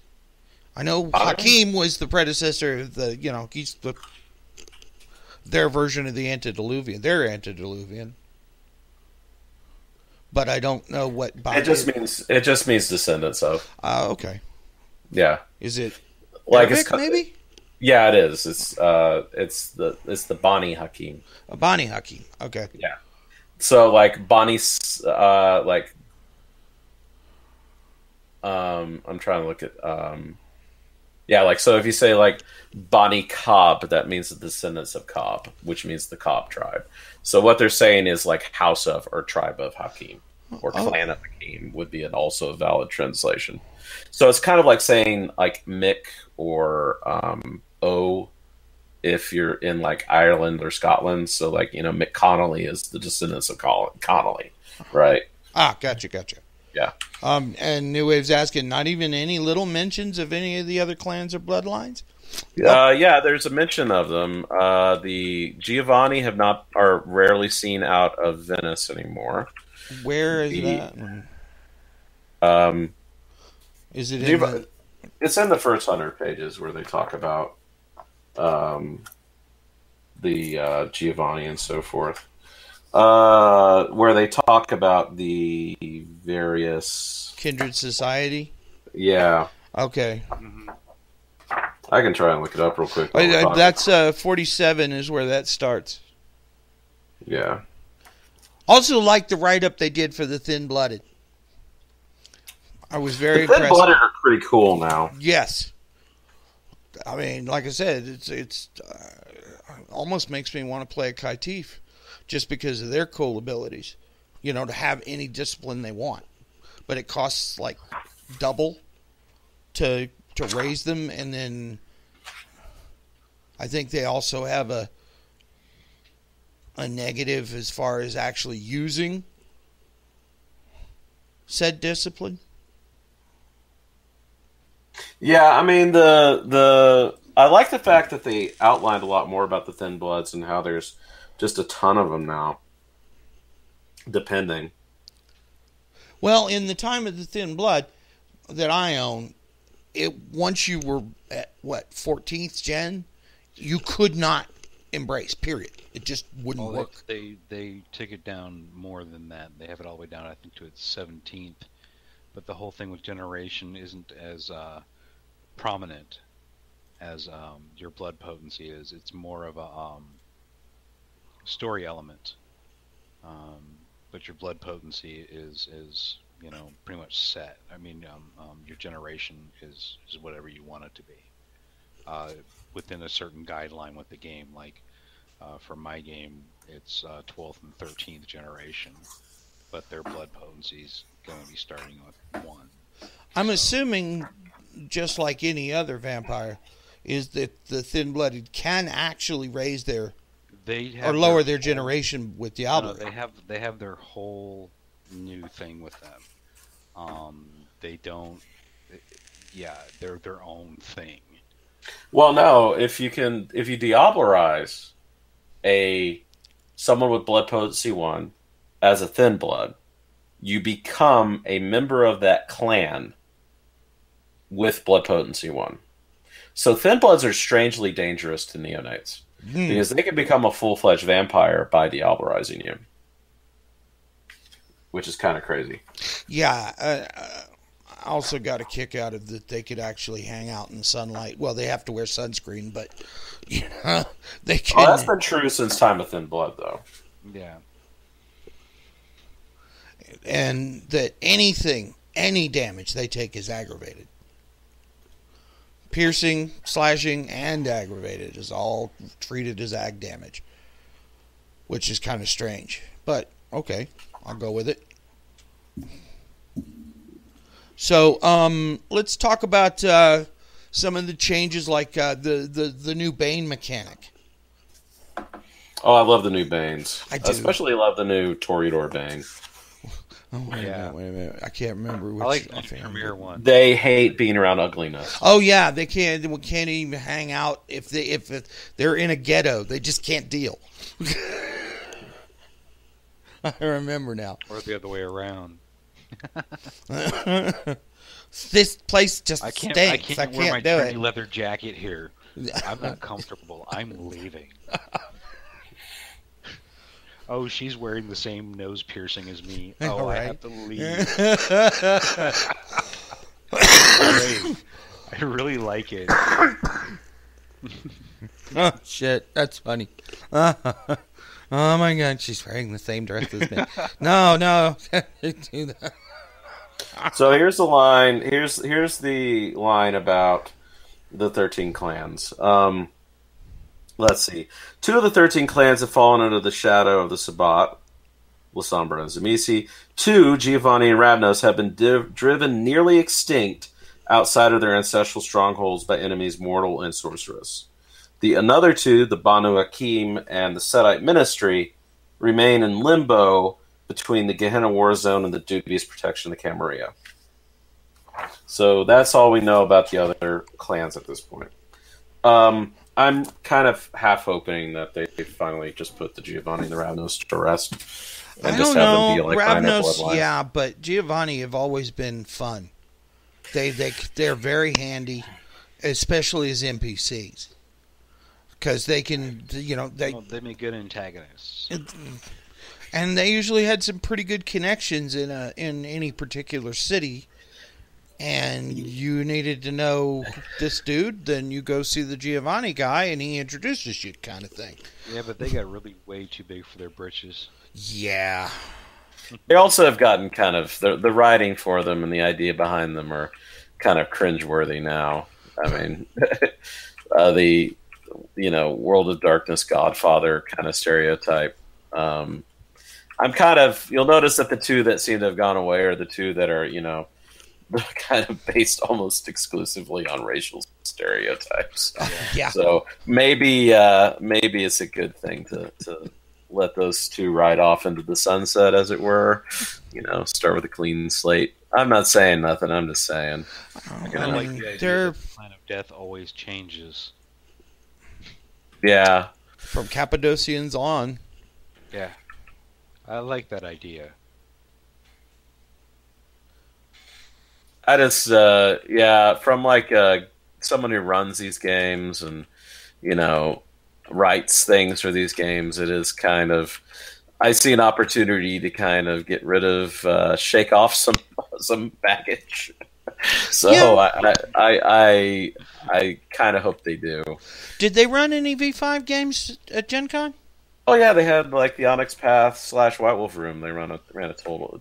I know Hakim was the predecessor of he's their version of the antediluvian. They're antediluvian. But I don't know what Banu It just means descendants of. Okay. Yeah. Is it like Arabic, maybe? Yeah, it is. It's the Bani Hakim. Bani Hakim. Okay. Yeah. So Bani's I'm trying to look at so if you say Bani Cobb, that means the descendants of Cobb, which means the Cobb tribe. So what they're saying is house of or tribe of Hakim, or clan of Hakim would be also a valid translation. So it's kind of like saying Mick or O if you're in Ireland or Scotland. So Mick Connolly is the descendants of Connolly, right? Gotcha. Yeah. And New Wave's asking, not even any little mentions of any of the other clans or bloodlines? Yeah, there's a mention of them. The Giovanni are rarely seen out of Venice anymore. Where is that? Is it in It's in the first 100 pages where they talk about the Giovanni and so forth. Where they talk about the various Kindred Society? Yeah. Okay. I can try and look it up real quick. while we're talking. That's 47 is where that starts. Yeah. Also, like the write-up they did for the Thin-Blooded. I was very impressed. The Thin-Blooded are pretty cool now. Yes. I mean, like I said, it's almost makes me want to play a Kaitif just because of their cool abilities. You know, to have any discipline they want. But it costs like double to raise them, and then I think they also have a negative as far as actually using said discipline. Yeah, I mean I like the fact that they outlined a lot more about the Thin Bloods and how there's just a ton of them now. Depending. Well, in the time of the Thin Blood that I own, once you were at 14th gen, you could not embrace. Period. It just wouldn't work. They take it down more than that. They have it all the way down, I think, to its 17th. But the whole thing with generation isn't as prominent as your blood potency is. It's more of a story element. But your blood potency is pretty much set. I mean, your generation is whatever you want it to be within a certain guideline with the game. Like for my game, it's 12th and 13th generation, but their blood potency is going to be starting with 1. I'm assuming, just like any other vampire, is that the Thin-Blooded can actually raise their lower their generation with Diablo. No, they have their whole new thing with them. They don't. Yeah, they're their own thing. Well, no. If you Diablerize someone with blood potency 1 as a Thin Blood, you become a member of that clan with blood potency 1. So Thin Bloods are strangely dangerous to neonates. Because they can become a full-fledged vampire by Diablerizing you. Which is kind of crazy. Yeah, I also got a kick out of that they could actually hang out in the sunlight. Well, they have to wear sunscreen, but they can. Oh, that's been true since time of Thin Blood, though. Yeah. And that any damage they take is aggravated. Piercing, slashing, and aggravated is all treated as ag damage, which is kind of strange. But okay, I'll go with it. So let's talk about some of the changes, like the new Bane mechanic. Oh, I love the new Banes. I do. I especially love the new Toreador Bane. Oh, wait a minute. I can't remember which. I like the Tremere one. They hate being around ugliness. Oh yeah, they can't even hang out if they're in a ghetto. They just can't deal. I remember now. Or the other way around. This place just stinks. I can't wear my do trendy it. leather jacket here. I'm not comfortable. I'm leaving. Oh, she's wearing the same nose piercing as me. Oh, right. I have to leave. Great. I really like it. Oh, shit. That's funny. Oh, my God. She's wearing the same dress as me. No. Do that. So here's the line. Here's the line about the 13 clans. Let's see. 2 of the 13 clans have fallen under the shadow of the Sabbat, Lasombra and Zamisi. 2, Giovanni and Ravnos, have been driven nearly extinct outside of their ancestral strongholds by enemies mortal and sorceress. The another 2, the Banu Hakim and the Setite Ministry, remain in limbo between the Gehenna war zone and the dubious protection of the Camarilla. So that's all we know about the other clans at this point. I'm kind of half hoping that they finally just put the Giovanni and the Ravnos to rest. And I just don't have know. them be like Ravnos, yeah, but Giovanni have always been fun. They're very handy, especially as NPCs, because they can, they make good antagonists. And they usually had some pretty good connections in any particular city. and you needed to know this dude, then you go see the Giovanni guy, and he introduces you, kind of thing. Yeah, but they got really way too big for their britches. Yeah. They also have gotten kind of the writing for them and the idea behind them are kind of cringeworthy now. I mean, the World of Darkness Godfather kind of stereotype. I'm kind of, you'll notice that the two that seem to have gone away are the two that are, kind of based almost exclusively on racial stereotypes. Yeah. So maybe it's a good thing to let those two ride off into the sunset, as it were. Start with a clean slate. I'm not saying nothing. I'm just saying. I like the idea that the plan of death always changes. Yeah. From Cappadocians on. Yeah. I like that idea. I just, from like someone who runs these games and, writes things for these games, it is kind of, I see an opportunity to kind of get rid of, shake off some baggage. So yeah. I kind of hope they do. Did they run any V5 games at Gen Con? Oh yeah, they had like the Onyx Path / White Wolf Room. They ran a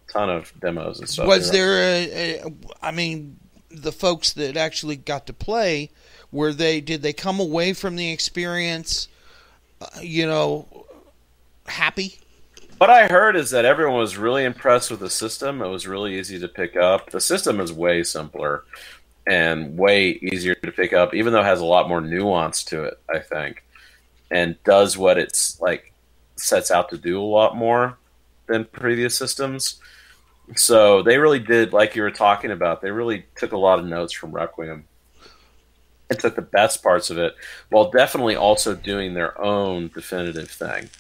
ton of demos and stuff. Was there the folks that actually got to play, did they come away from the experience, happy? What I heard is that everyone was really impressed with the system. It was really easy to pick up. The system is way simpler and way easier to pick up, even though it has a lot more nuance to it, I think, and does what it's like sets out to do a lot more than previous systems. So they really did, like you were talking about, they really took a lot of notes from Requiem and took the best parts of it while definitely also doing their own definitive thing.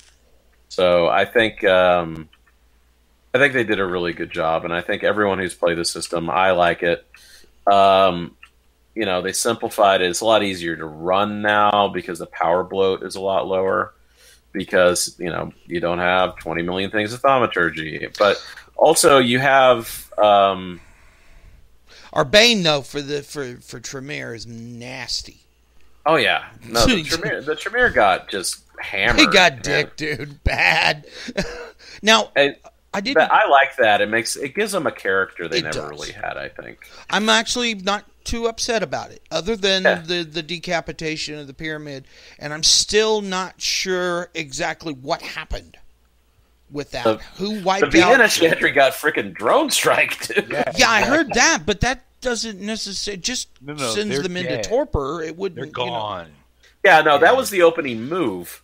So I think they did a really good job, and I think everyone who's played the system, I like it. They simplified it. It's a lot easier to run now because the power bloat is a lot lower because, you don't have 20 million things of thaumaturgy. But also you have... Our Bane, though, for Tremere is nasty. Oh, yeah. No, the Tremere got just hammered. He got dick, dude. Bad. Now... I like that. It gives them a character they never really had, I think. I'm actually not too upset about it, other than the decapitation of the pyramid, and I'm still not sure exactly what happened with that. Who wiped out... The Gehenna Chantry got freaking drone striked, dude. Yeah, I heard that, but that doesn't necessarily... just sends them into torpor. It wouldn't... They're gone. Yeah, no, that was the opening move.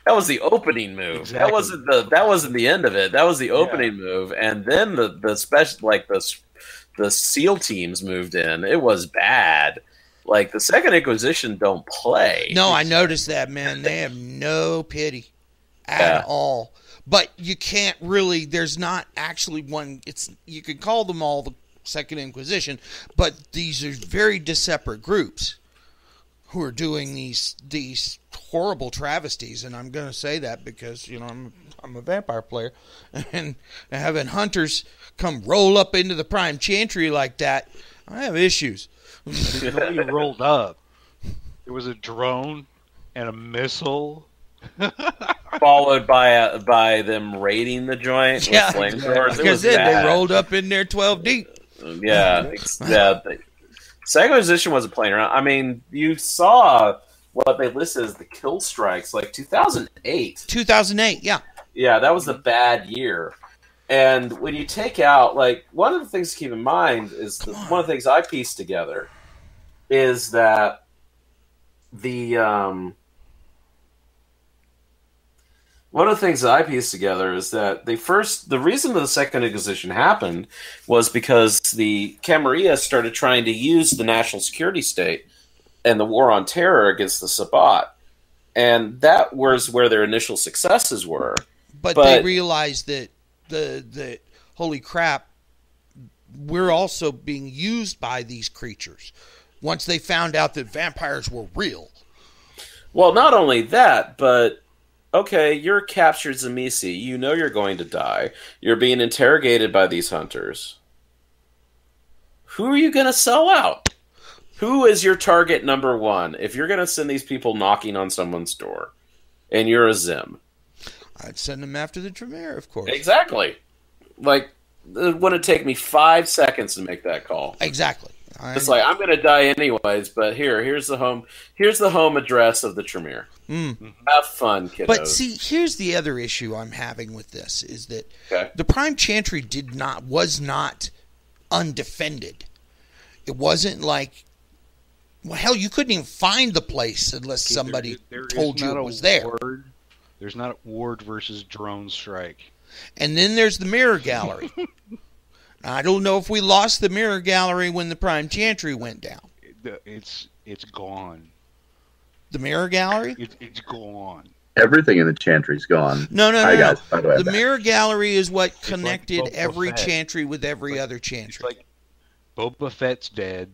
That was the opening move. Exactly. That wasn't the end of it. That was the opening move, and then the special, like the SEAL teams moved in. It was bad. Like the Second Inquisition don't play. No, I noticed that, man. They have no pity at all. But you can't really. There's not actually one. You could call them all the Second Inquisition, but these are very separate groups who are doing these horrible travesties, and I'm going to say that because I'm a vampire player, and having hunters come roll up into the Prime Chantry like that, I have issues. The way you rolled up, there was a drone and a missile, followed by them raiding the joint with flamethrowers. Because they rolled up in there 12 deep. Yeah. Second Inquisition wasn't playing around. I mean, you saw what they listed as the kill strikes, like 2008. 2008, yeah. Yeah, that was a bad year. And when you take out, like, one of the things to keep in mind is one of the things I pieced together is that the reason the Second Inquisition happened was because the Camarilla started trying to use the national security state and the war on terror against the Sabbat. And that was where their initial successes were. But they realized that the holy crap, we're also being used by these creatures. Once they found out that vampires were real. Well, not only that, but okay, you're captured Zamisi. You know you're going to die. You're being interrogated by these hunters. who are you going to sell out? Who is your target number one? If you're going to send these people knocking on someone's door, and you're a Zim, I'd send them after the Tremere, of course. Exactly. Like, it wouldn't take me 5 seconds to make that call. Exactly. It's like, I'm going to die anyways, but here's the home address of the Tremere. Have fun, kiddos. But see, here's the other issue I'm having with this, is that the Prime Chantry was not undefended. It wasn't like, well, hell, you couldn't even find the place unless somebody told you it was there. There's not a ward versus drone strike. And then there's the Mirror Gallery. I don't know if we lost the Mirror Gallery when the Prime Chantry went down. It's gone. The Mirror Gallery? It's gone. Everything in the Chantry's gone. No. Guys, by the way, the Mirror Gallery is what connected every Chantry with every other Chantry. It's like Boba Fett's dead,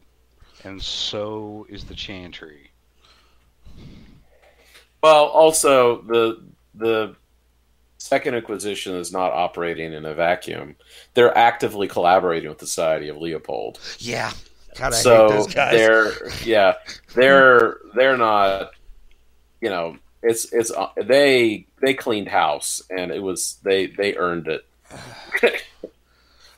and so is the Chantry. Well, also, the Second Inquisition is not operating in a vacuum. They're actively collaborating with the Society of Leopold. Yeah. God, I hate so those guys. they're not, they cleaned house, and it was they earned it.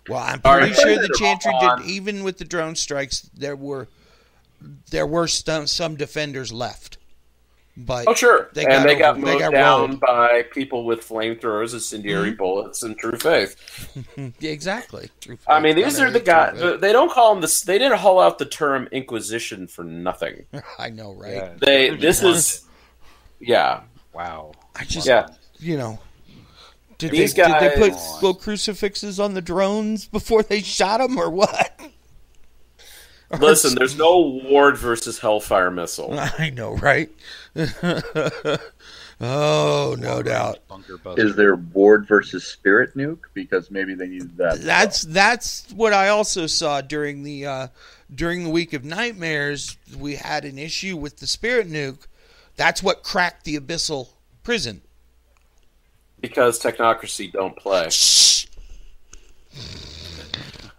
Well, I'm pretty sure the Chantry did. Even with the drone strikes, there were some defenders left. But sure, they got mowed down rolled by people with flamethrowers, incendiary bullets, and True Faith. Exactly. True Faith. I mean, these are the guys. They don't call them this. They didn't haul out the term Inquisition for nothing. I know, right? Yeah. Wow. I just, Did These they put guys- crucifixes on the drones before they shot them, or what? Listen, there's no Ward versus Hellfire missile. I know, right? Oh, no doubt. Is there Ward versus Spirit Nuke? Because maybe they needed that. That's what I also saw during the Week of Nightmares. We had an issue with the Spirit Nuke. That's what cracked the Abyssal prison. Because Technocracy don't play.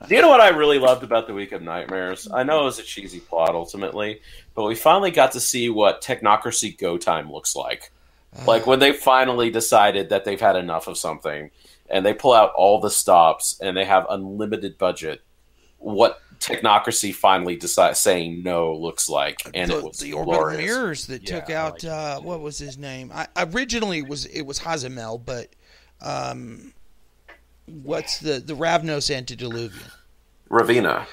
Do you know what I really loved about the Week of Nightmares? I know it was a cheesy plot ultimately, but we finally got to see what Technocracy go time looks like. Like when they finally decided that they've had enough of something, and they pull out all the stops, and they have unlimited budget. What Technocracy finally decides saying no looks like, and it was the orbital glorious. mirrors that took out what was his name? Originally it was Hazamel, but what's the Ravnos Antediluvian? Ravina.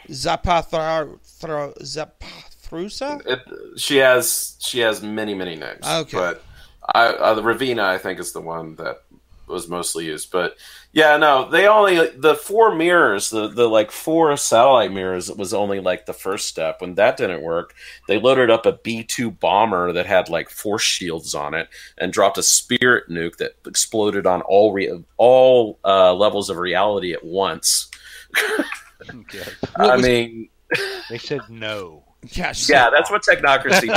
Zapathrusa? She has many names. Okay. But the Ravina, I think, is the one that was mostly used. But yeah, no, the 4 mirrors, the like 4 satellite mirrors, it was only like the first step. When that didn't work, they loaded up a B-2 bomber that had like force shields on it and dropped a spirit nuke that exploded on all levels of reality at once. Okay. I mean, they said no. Yeah, that's what Technocracy.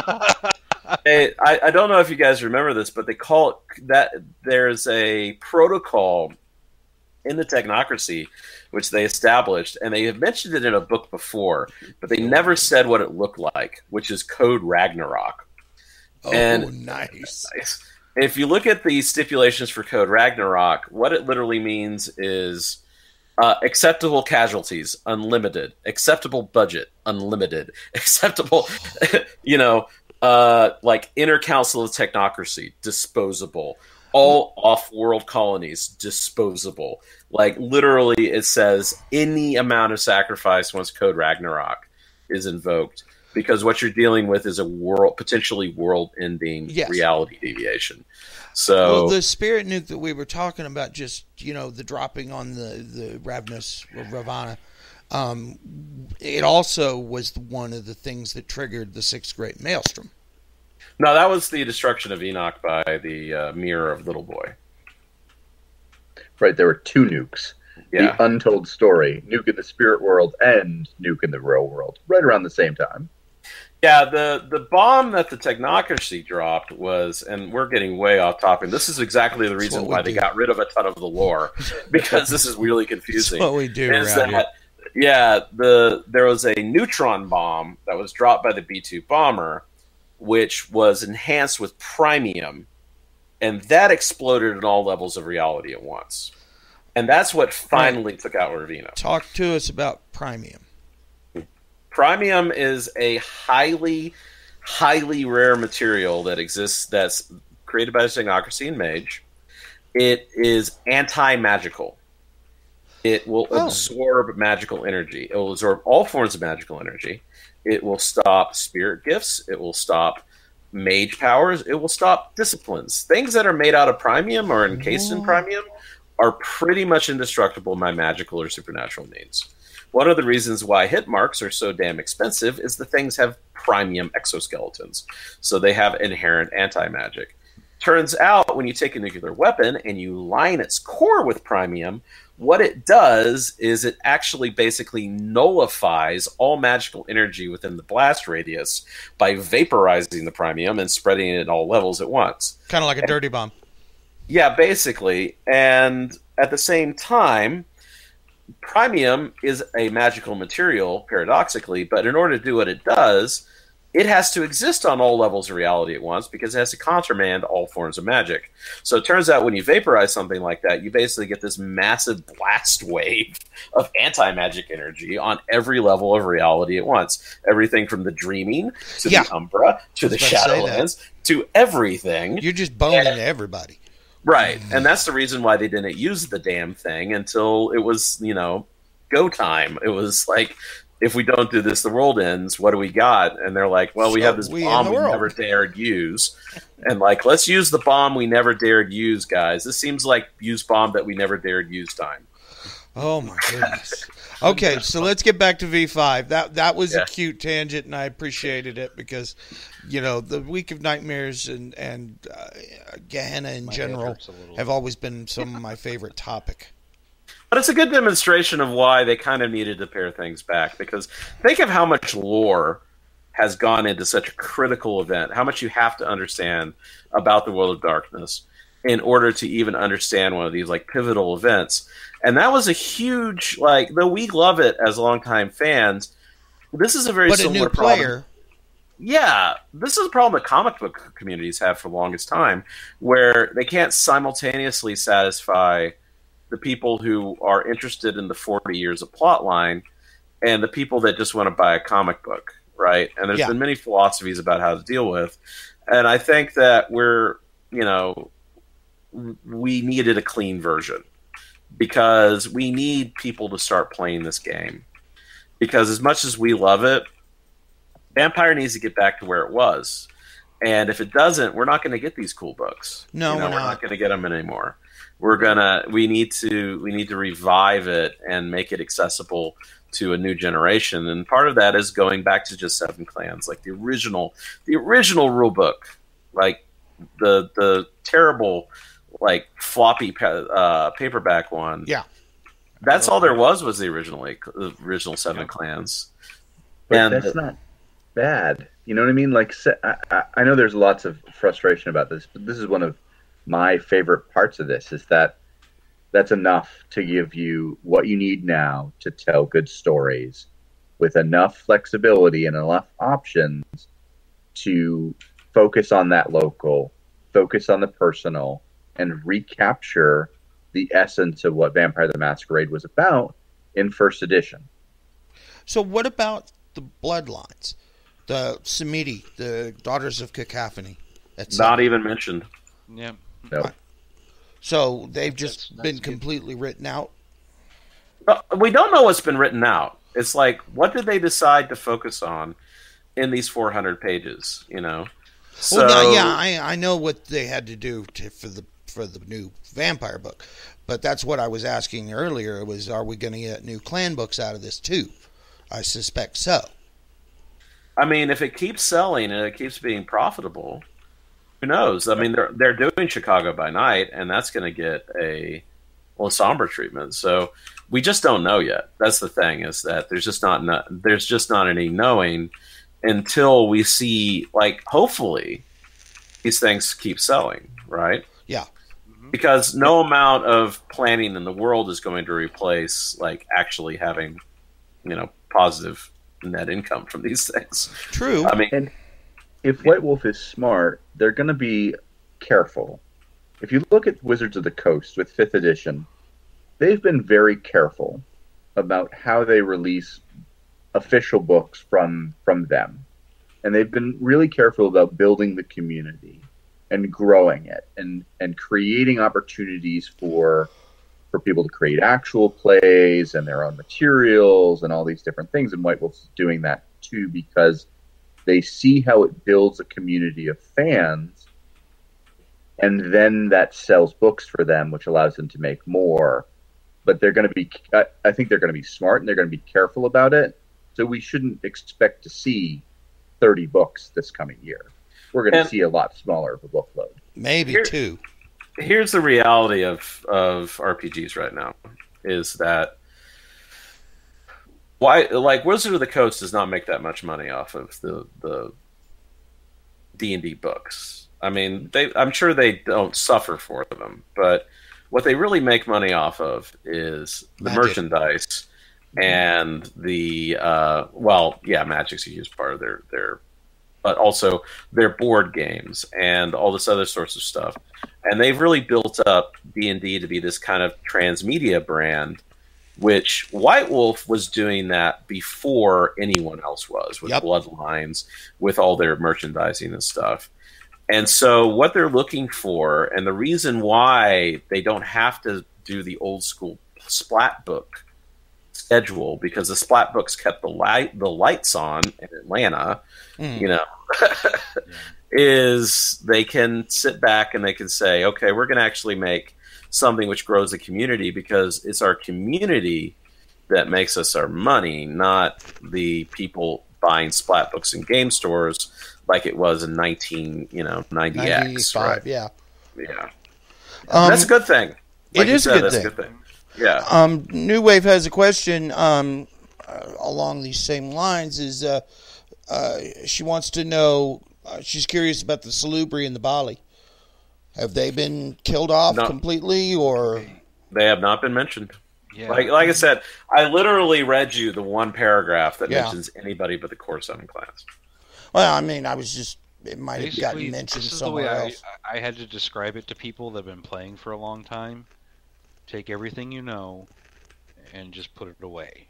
I don't know if you guys remember this, but they call it that. There's a protocol in the Technocracy which they established, and they have mentioned it in a book before, but they never said what it looked like, which is Code Ragnarok. Oh, and nice. If you look at the stipulations for Code Ragnarok, what it literally means is acceptable casualties, unlimited. Acceptable budget, unlimited. Acceptable, like Inner Council of Technocracy, disposable. All off-world colonies, disposable. Like, literally, it says any amount of sacrifice once Code Ragnarok is invoked. Because what you're dealing with is a potentially world-ending reality deviation. So, the spirit nuke that we were talking about, just the dropping on the Ravnos Ravana, it also was one of the things that triggered the 6th Great Maelstrom. No, that was the destruction of Enoch by the Mirror of Little Boy. Right, there were 2 nukes. Yeah. The Untold Story, Nuke in the Spirit World, and Nuke in the Real World, right around the same time. Yeah, the bomb that the Technocracy dropped was, and we're getting way off topic. This is exactly the reason why they got rid of a ton of the lore, because this is really confusing. That's what we do is around that Yeah, there was a neutron bomb that was dropped by the B-2 bomber, which was enhanced with Primium, and that exploded in all levels of reality at once. And that's what finally took out Ravina. Talk to us about Primium. Primium is a highly, highly rare material that exists, that's created by the Technocracy and Mage. It is anti-magical. It will absorb magical energy. It will absorb all forms of magical energy. It will stop spirit gifts. It will stop mage powers. It will stop disciplines. Things that are made out of Primium or encased in Primium are pretty much indestructible by magical or supernatural means. One of the reasons why hit marks are so damn expensive is the things have Primium exoskeletons. So they have inherent anti-magic. Turns out when you take a nuclear weapon and you line its core with Primium, what it does is it actually basically nullifies all magical energy within the blast radius by vaporizing the Primium and spreading it at all levels at once. Kind of like a dirty bomb. Yeah, basically. And at the same time, Primium is a magical material, paradoxically, but in order to do what it does, it has to exist on all levels of reality at once because it has to countermand all forms of magic. So it turns out when you vaporize something like that, you basically get this massive blast wave of anti-magic energy on every level of reality at once. Everything from the Dreaming to the Umbra to the Shadowlands to everything. You're just boning everybody. Right, and that's the reason why they didn't use the damn thing until it was, go time. It was like, if we don't do this, the world ends. What do we got? And they're like, well, we have this bomb we never dared use. And like, let's use the bomb we never dared use, guys. This seems like use bomb that we never dared use time. Oh, my goodness. Okay, so let's get back to V5. That was a cute tangent, and I appreciated it because, the Week of Nightmares and Gehenna in general have always been some of my favorite topic. But it's a good demonstration of why they kind of needed to pare things back, because think of how much lore has gone into such a critical event, how much you have to understand about the World of Darkness in order to even understand one of these pivotal events. And that was a huge, though we love it as longtime fans, this is a very similar problem. Player. Yeah, this is a problem that comic book communities have for the longest time, where they can't simultaneously satisfy the people who are interested in the 40 years of plotline and the people that just want to buy a comic book, right? And there's been many philosophies about how to deal with. And I think that we needed a clean version because we need people to start playing this game. Because as much as we love it, Vampire needs to get back to where it was. And if it doesn't, we're not going to get these cool books. No, we're not going to get them anymore. We need to revive it and make it accessible to a new generation. And part of that is going back to just 7 clans, like the original rule book, like the terrible, floppy paperback one. Yeah. That's all there was the original 7 clans. But that's not bad. You know what I mean? I know there's lots of frustration about this, but this is one of my favorite parts of this is that's enough to give you what you need now to tell good stories with enough flexibility and enough options to focus on that local, focus on the personal, and recapture the essence of what Vampire the Masquerade was about in first edition. So what about the bloodlines? The Samiti, the Daughters of Cacophony. Not even mentioned. Yeah. No. So they've just been completely written out? We don't know what's been written out. It's like, what did they decide to focus on in these 400 pages, So, I know what they had to do for the new Vampire book. But that's what I was asking earlier was, are we going to get new clan books out of this too? I suspect so. I mean, if it keeps selling and it keeps being profitable, who knows? I mean, they're doing Chicago by Night, and that's going to get a somber treatment. So we just don't know yet. That's the thing, is that there's just not any knowing until we see, hopefully these things keep selling, right? Yeah. Because no amount of planning in the world is going to replace actually having positive net income from these things. True. I mean, And if White Wolf is smart, they're going to be careful. If you look at Wizards of the Coast with 5th edition, they've been very careful about how they release official books from them. And they've been really careful about building the community and growing it and creating opportunities for people to create actual plays and their own materials and all these different things. And White Wolf's doing that too, because they see how it builds a community of fans, and then that sells books for them, which allows them to make more. But they're going to be, I think they're going to be smart and they're going to be careful about it. So we shouldn't expect to see 30 books this coming year. We're going to see a lot smaller of a book load. Maybe two. Here's the reality of RPGs right now, is that Wizard of the Coast does not make that much money off of the D&D books. I mean, I'm sure they don't suffer for them, but what they really make money off of is the merchandise and the Magic's a huge part of their but also their board games and all this other sorts of stuff. And they've really built up D&D to be this kind of transmedia brand, which White Wolf was doing that before anyone else was, with Bloodlines, with all their merchandising and stuff. And so what they're looking for, and the reason why they don't have to do the old school splat book schedule, because the splat books kept the lights on in Atlanta, is they can sit back and they can say, okay, we're going to actually make something which grows the community, because it's our community that makes us our money, not the people buying splat books in game stores like it was in 90X. Right? Yeah. That's a good thing. Like it is a good thing. Yeah. New Wave has a question along these same lines. Is she wants to know? She's curious about the Salubri and the Bali. Have they been killed off completely, or they have not been mentioned? Yeah. Like I said, I literally read you the one paragraph that mentions anybody but the core 7 clans. Well, I mean, it might have gotten mentioned somewhere else. I had to describe it to people that have been playing for a long time. Take everything you know and just put it away.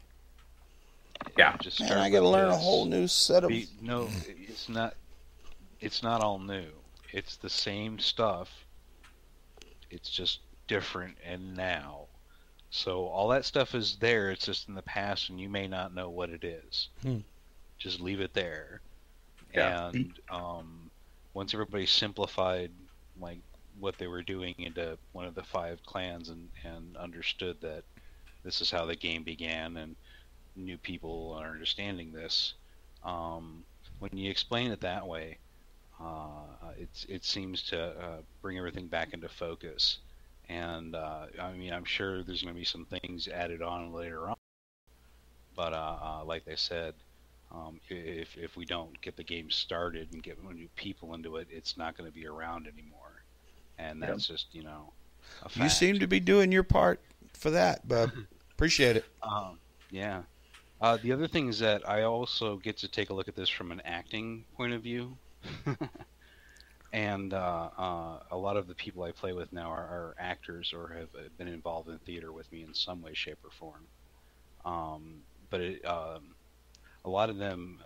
Yeah. Man, I got to learn a whole new set of... No, it's not. It's not all new. It's the same stuff. It's just different and now. So all that stuff is there. It's just in the past, and you may not know what it is. Just leave it there. Yeah. And once everybody simplified like what they were doing into one of the 5 clans and understood that this is how the game began, and new people are understanding this, when you explain it that way, it seems to bring everything back into focus. And I mean, I'm sure there's going to be some things added on later on, but like they said, if we don't get the game started and get new people into it, it's not going to be around anymore. And that's just, a fact. You seem to be doing your part for that, bub. Appreciate it. Yeah. The other thing is that I also get to take a look at this from an acting point of view. And a lot of the people I play with now are actors or have been involved in theater with me in some way, shape, or form. But a lot of them,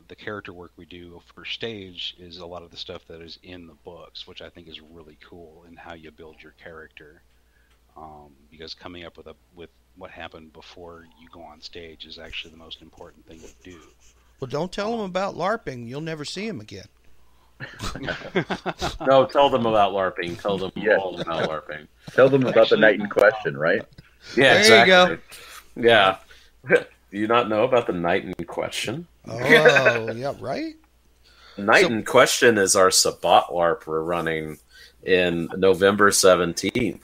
the character work we do for stage is a lot of the stuff that is in the books, which I think is really cool in how you build your character. Because coming up with what happened before you go on stage is actually the most important thing to do. Well, don't tell them about LARPing. You'll never see them again. No, tell them about LARPing. Tell them all about LARPing. Tell them about the night in question, right? Yeah, there exactly. You go. Yeah. Do you not know about the night in question? Oh, yeah, right? Night in question is our Sabbat LARP we're running in November 17th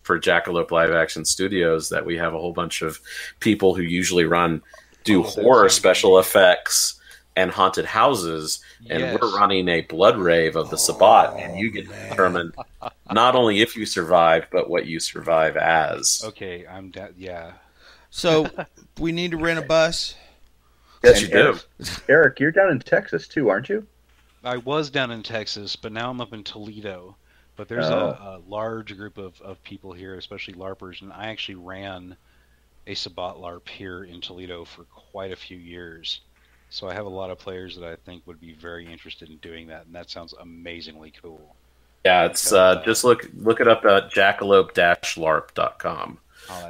for Jackalope Live Action Studios, that we have a whole bunch of people who usually do horror special effects and haunted houses, and we're running a blood rave of the Sabbat, and you get to determine not only if you survive, but what you survive as. Okay, yeah. So we need to rent a bus. Yes, And you do. Eric, you're down in Texas too, aren't you? I was down in Texas, but now I'm up in Toledo. But there's a large group of people here, especially LARPers, and I actually ran a Sabbat LARP here in Toledo for quite a few years. So I have a lot of players that I think would be very interested in doing that, and that sounds amazingly cool. Yeah, it's just look it up at jackalope-larp.com.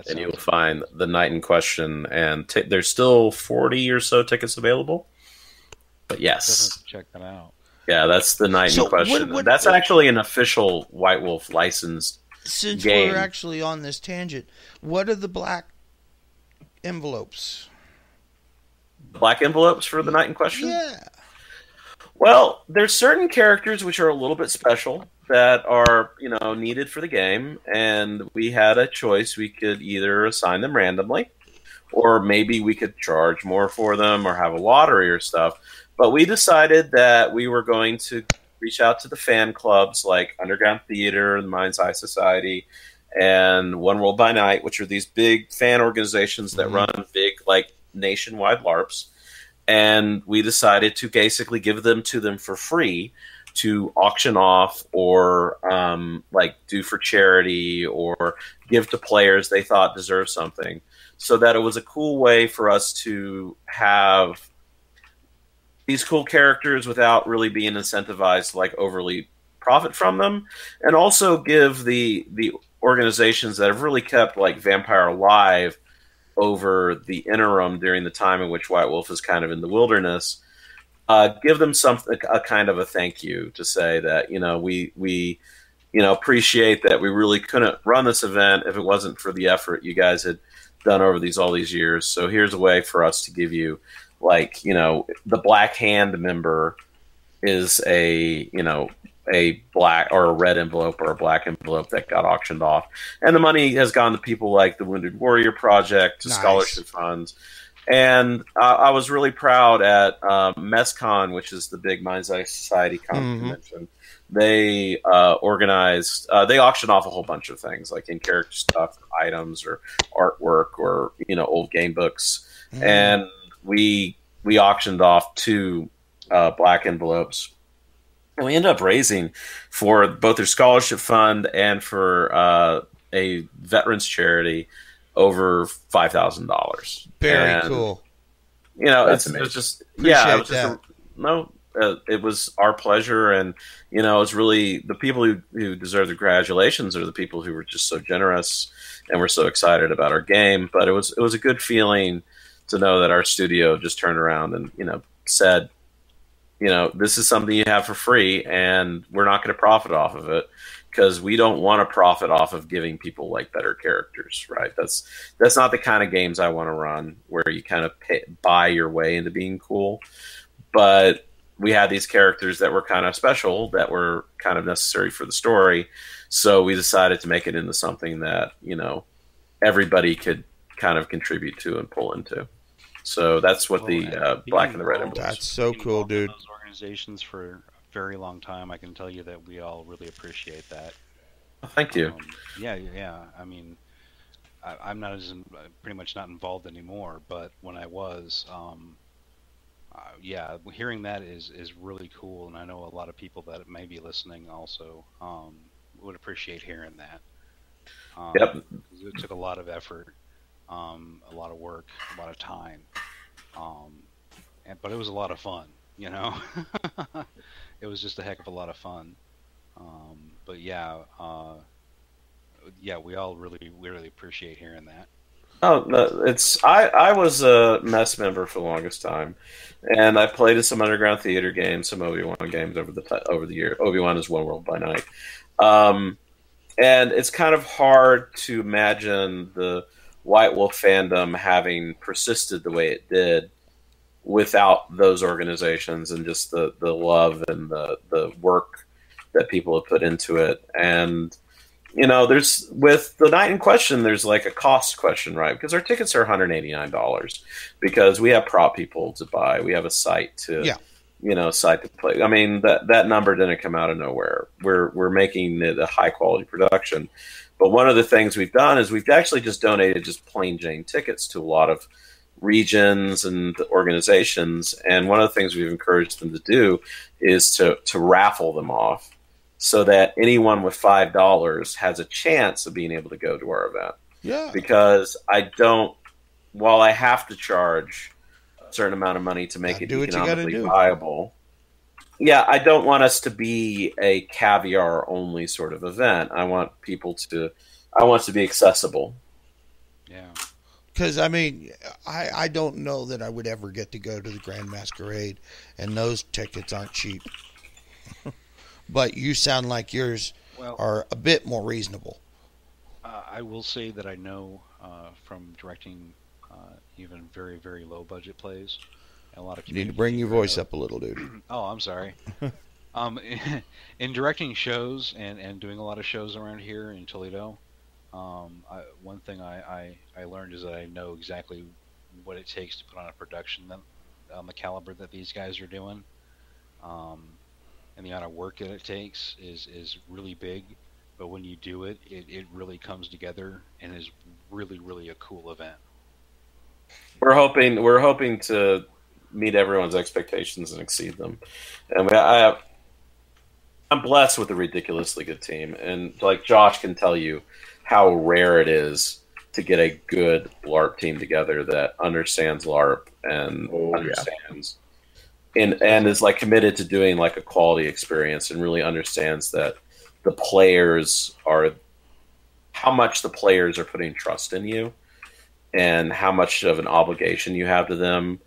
And you'll find the night in question, and there's still 40 or so tickets available. But yes, check that out. Yeah, that's the night in question. That's actually an official White Wolf licensed Since game. we're actually on this tangent, what are the black envelopes? Black envelopes for the night in question? Yeah. Well, there's certain characters which are a little bit special that are, needed for the game, and we had a choice. We could either assign them randomly, or maybe we could charge more for them, or have a lottery or stuff. But we decided that we were going to reach out to the fan clubs like Underground Theater, the Mind's Eye Society, and One World by Night, which are these big fan organizations that run big, nationwide LARPs. And we decided to basically give them to them for free to auction off or do for charity or give to players they thought deserved something, so that it was a cool way for us to have these cool characters without really being incentivized to overly profit from them, and also give the organizations that have really kept Vampire alive over the interim during the time in which White Wolf is kind of in the wilderness, give them a kind of a thank you to say that we appreciate that we really couldn't run this event if it wasn't for the effort you guys had done over all these years. So here's a way for us to give you the Black Hand member is a black or a red envelope or a black envelope that got auctioned off, and the money has gone to people like the Wounded Warrior Project, to scholarship funds. And I was really proud at MESCON, which is the big Mind's Eye Society convention. They organized, they auctioned off a whole bunch of things, like in-character stuff, items, or artwork, or old game books. And we auctioned off 2 black envelopes. And we ended up raising for both their scholarship fund and for a veterans charity over $5,000. Very cool. It's just it was our pleasure, and it's really the people who deserve the congratulations are the people who were just so generous and were so excited about our game. But it was a good feeling to know that our studio just turned around and said, this is something you have for free, and we're not going to profit off of it, because we don't want to profit off of giving people better characters, right? That's not the kind of games I want to run, where you kind of buy your way into being cool. But we had these characters that were kind of special, that were kind of necessary for the story, so we decided to make it into something that everybody could kind of contribute to and pull into. So that's what the black and the red envelopes. That's so cool, dude. Those organizations for a very long time. I can tell you that we all really appreciate that. Thank you. Yeah. I mean, I'm not pretty much not involved anymore, but when I was, hearing that is really cool, and I know a lot of people that may be listening also would appreciate hearing that. Yep. It took a lot of effort. A lot of work, a lot of time, but it was a lot of fun. It was just a heck of a lot of fun. But we all really appreciate hearing that. Oh, no, I was a MES member for the longest time, and I played in some Underground Theater games, some Obi-Wan games over the year. Obi-Wan is One World by Night, and it's kind of hard to imagine the White Wolf fandom having persisted the way it did without those organizations and just the love and the work that people have put into it. And there's, with the night in question, there's a cost question, right? Because our tickets are $189 because we have prop people to buy, we have a site to site to play. I mean, that number didn't come out of nowhere. We're making it a high quality production. But one of the things we've done is we've actually just donated just plain Jane tickets to a lot of regions and organizations. And one of the things we've encouraged them to do is to raffle them off so that anyone with $5 has a chance of being able to go to our event. Yeah. Because while I have to charge a certain amount of money to make it economically viable, I don't want us to be a caviar only sort of event. I want it to be accessible. Yeah. Because, I mean, I don't know that I would ever get to go to the Grand Masquerade, and those tickets aren't cheap. But you sound like yours are a bit more reasonable. I will say that I know from directing even very, very low budget plays, and a lot of you need to bring your voice up a little, dude. Oh, I'm sorry. In directing shows and doing a lot of shows around here in Toledo, one thing I learned is that I know exactly what it takes to put on a production on the caliber that these guys are doing, and the amount of work that it takes is really big. But when you do it, it really comes together and is really, really a cool event. We're hoping to meet everyone's expectations and exceed them, and I'm blessed with a ridiculously good team, and like Josh can tell you how rare it is to get a good LARP team together that understands LARP and understands and is like committed to doing like a quality experience and really understands that how much the players are putting trust in you and how much of an obligation you have to them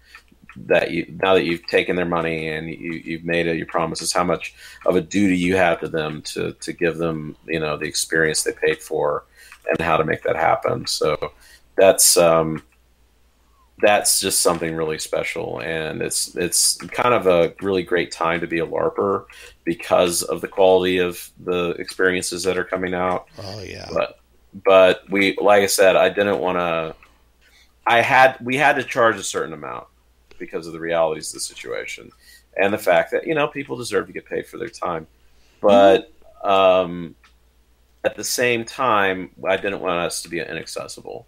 that now that you've taken their money and you've made your promises, how much of a duty you have to them to give them, the experience they paid for and how to make that happen. So that's just something really special. And it's kind of a really great time to be a LARPer because of the quality of the experiences that are coming out. Oh yeah. But we, like I said, we had to charge a certain amount because of the realities of the situation and the fact that, people deserve to get paid for their time. But at the same time, I didn't want us to be inaccessible.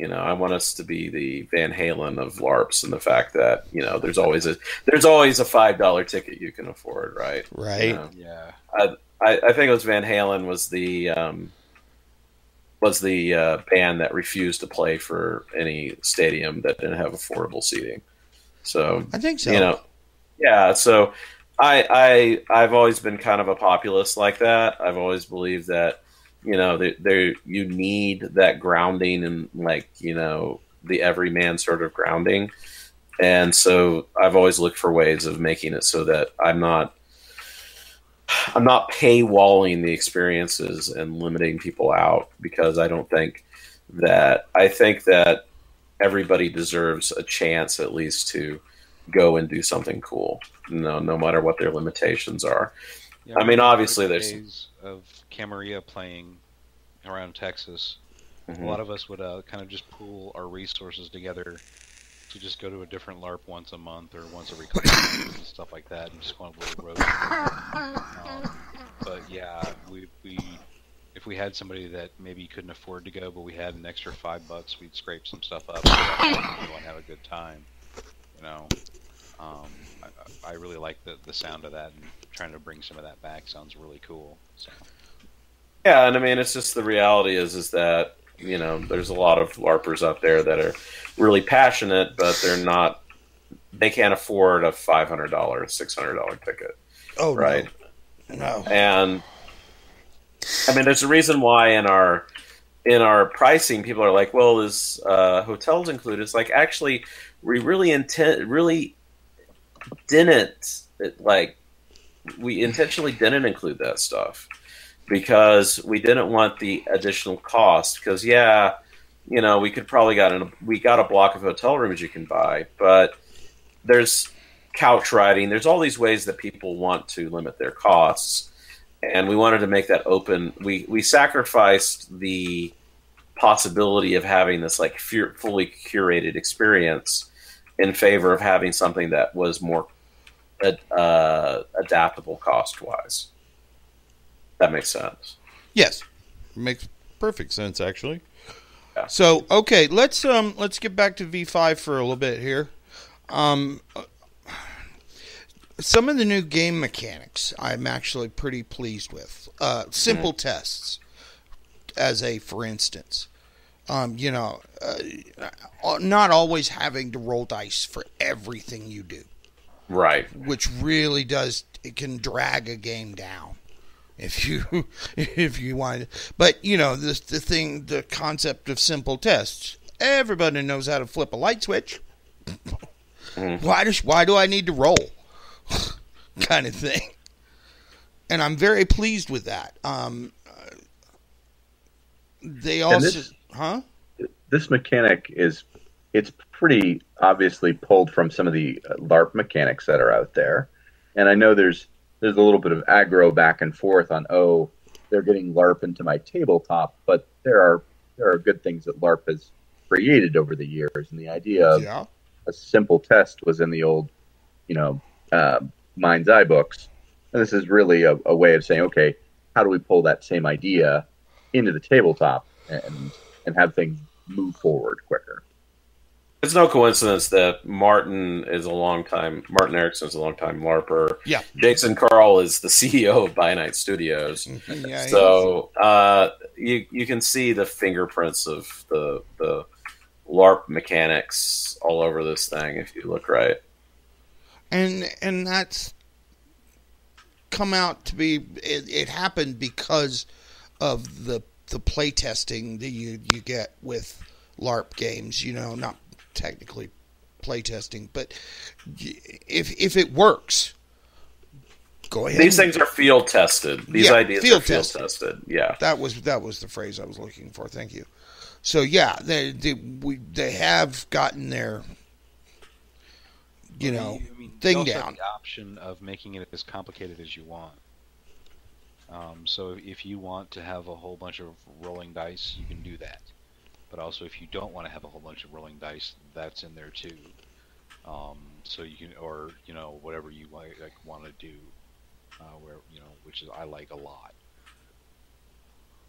I want us to be the Van Halen of LARPs, and the fact that there's always a $5 ticket you can afford, right? Right. Yeah. I think it was Van Halen was the band that refused to play for any stadium that didn't have affordable seating. So I think so. Yeah. So I've always been kind of a populist like that. I've always believed that you need that grounding and the everyman sort of grounding, and so I've always looked for ways of making it so that I'm not paywalling the experiences and limiting people out, because I think that everybody deserves a chance at least to go and do something cool, no matter what their limitations are. Yeah, I mean, obviously there's days of Camarilla playing around Texas. Mm-hmm. A lot of us would kind of just pool our resources together to just go to a different LARP once a month or once every couple of months and stuff like that, and just go on a little road trip. But yeah, if we had somebody that maybe couldn't afford to go, but we had an extra $5, we'd scrape some stuff up and have a good time. I really like the sound of that, and trying to bring some of that back sounds really cool. So. Yeah, and I mean, it's just the reality is that there's a lot of LARPers out there that are really passionate, but they can't afford a $500, $600 ticket. Oh, right? No. And I mean, there's a reason why in our pricing, people are like, well, is hotels included? It's like, actually, we really we intentionally didn't include that stuff because we didn't want the additional cost. Because we could probably we got a block of hotel rooms you can buy, but there's couch riding. There's all these ways that people want to limit their costs, and we wanted to make that open. We sacrificed the possibility of having this fully curated experience in favor of having something that was more adaptable cost-wise. That makes sense. Yes, makes perfect sense, actually. Yeah. So, okay, let's get back to V5 for a little bit here. Some of the new game mechanics I'm actually pretty pleased with. Simple tests, for instance. Not always having to roll dice for everything you do. Right. Which really it can drag a game down if you want it. But, the concept of simple tests. Everybody knows how to flip a light switch. Why do I need to roll? Kind of thing. And I'm very pleased with that. They also... This mechanic it's pretty obviously pulled from some of the LARP mechanics that are out there. And I know there's a little bit of aggro back and forth on, they're getting LARP into my tabletop, but there are good things that LARP has created over the years. And the idea of a simple test was in the old, Mind's Eye books. And this is really a way of saying, okay, how do we pull that same idea into the tabletop and have things move forward quicker? It's no coincidence that Martin Erickson is a long-time LARPer. Yeah. Jason Carl is the CEO of By Night Studios. Yeah, so you can see the fingerprints of the LARP mechanics all over this thing if you look right. And that's come out to be it happened because of the playtesting that you get with LARP games, not technically playtesting, but if it works, go ahead. These things are field tested. These ideas are field tested. Yeah, that was the phrase I was looking for. Thank you. So they have gotten their thing down. Have the option of making it as complicated as you want. So if you want to have a whole bunch of rolling dice, you can do that. But also, if you don't want to have a whole bunch of rolling dice, that's in there too. So you can, or whatever you want to do, which is I like a lot.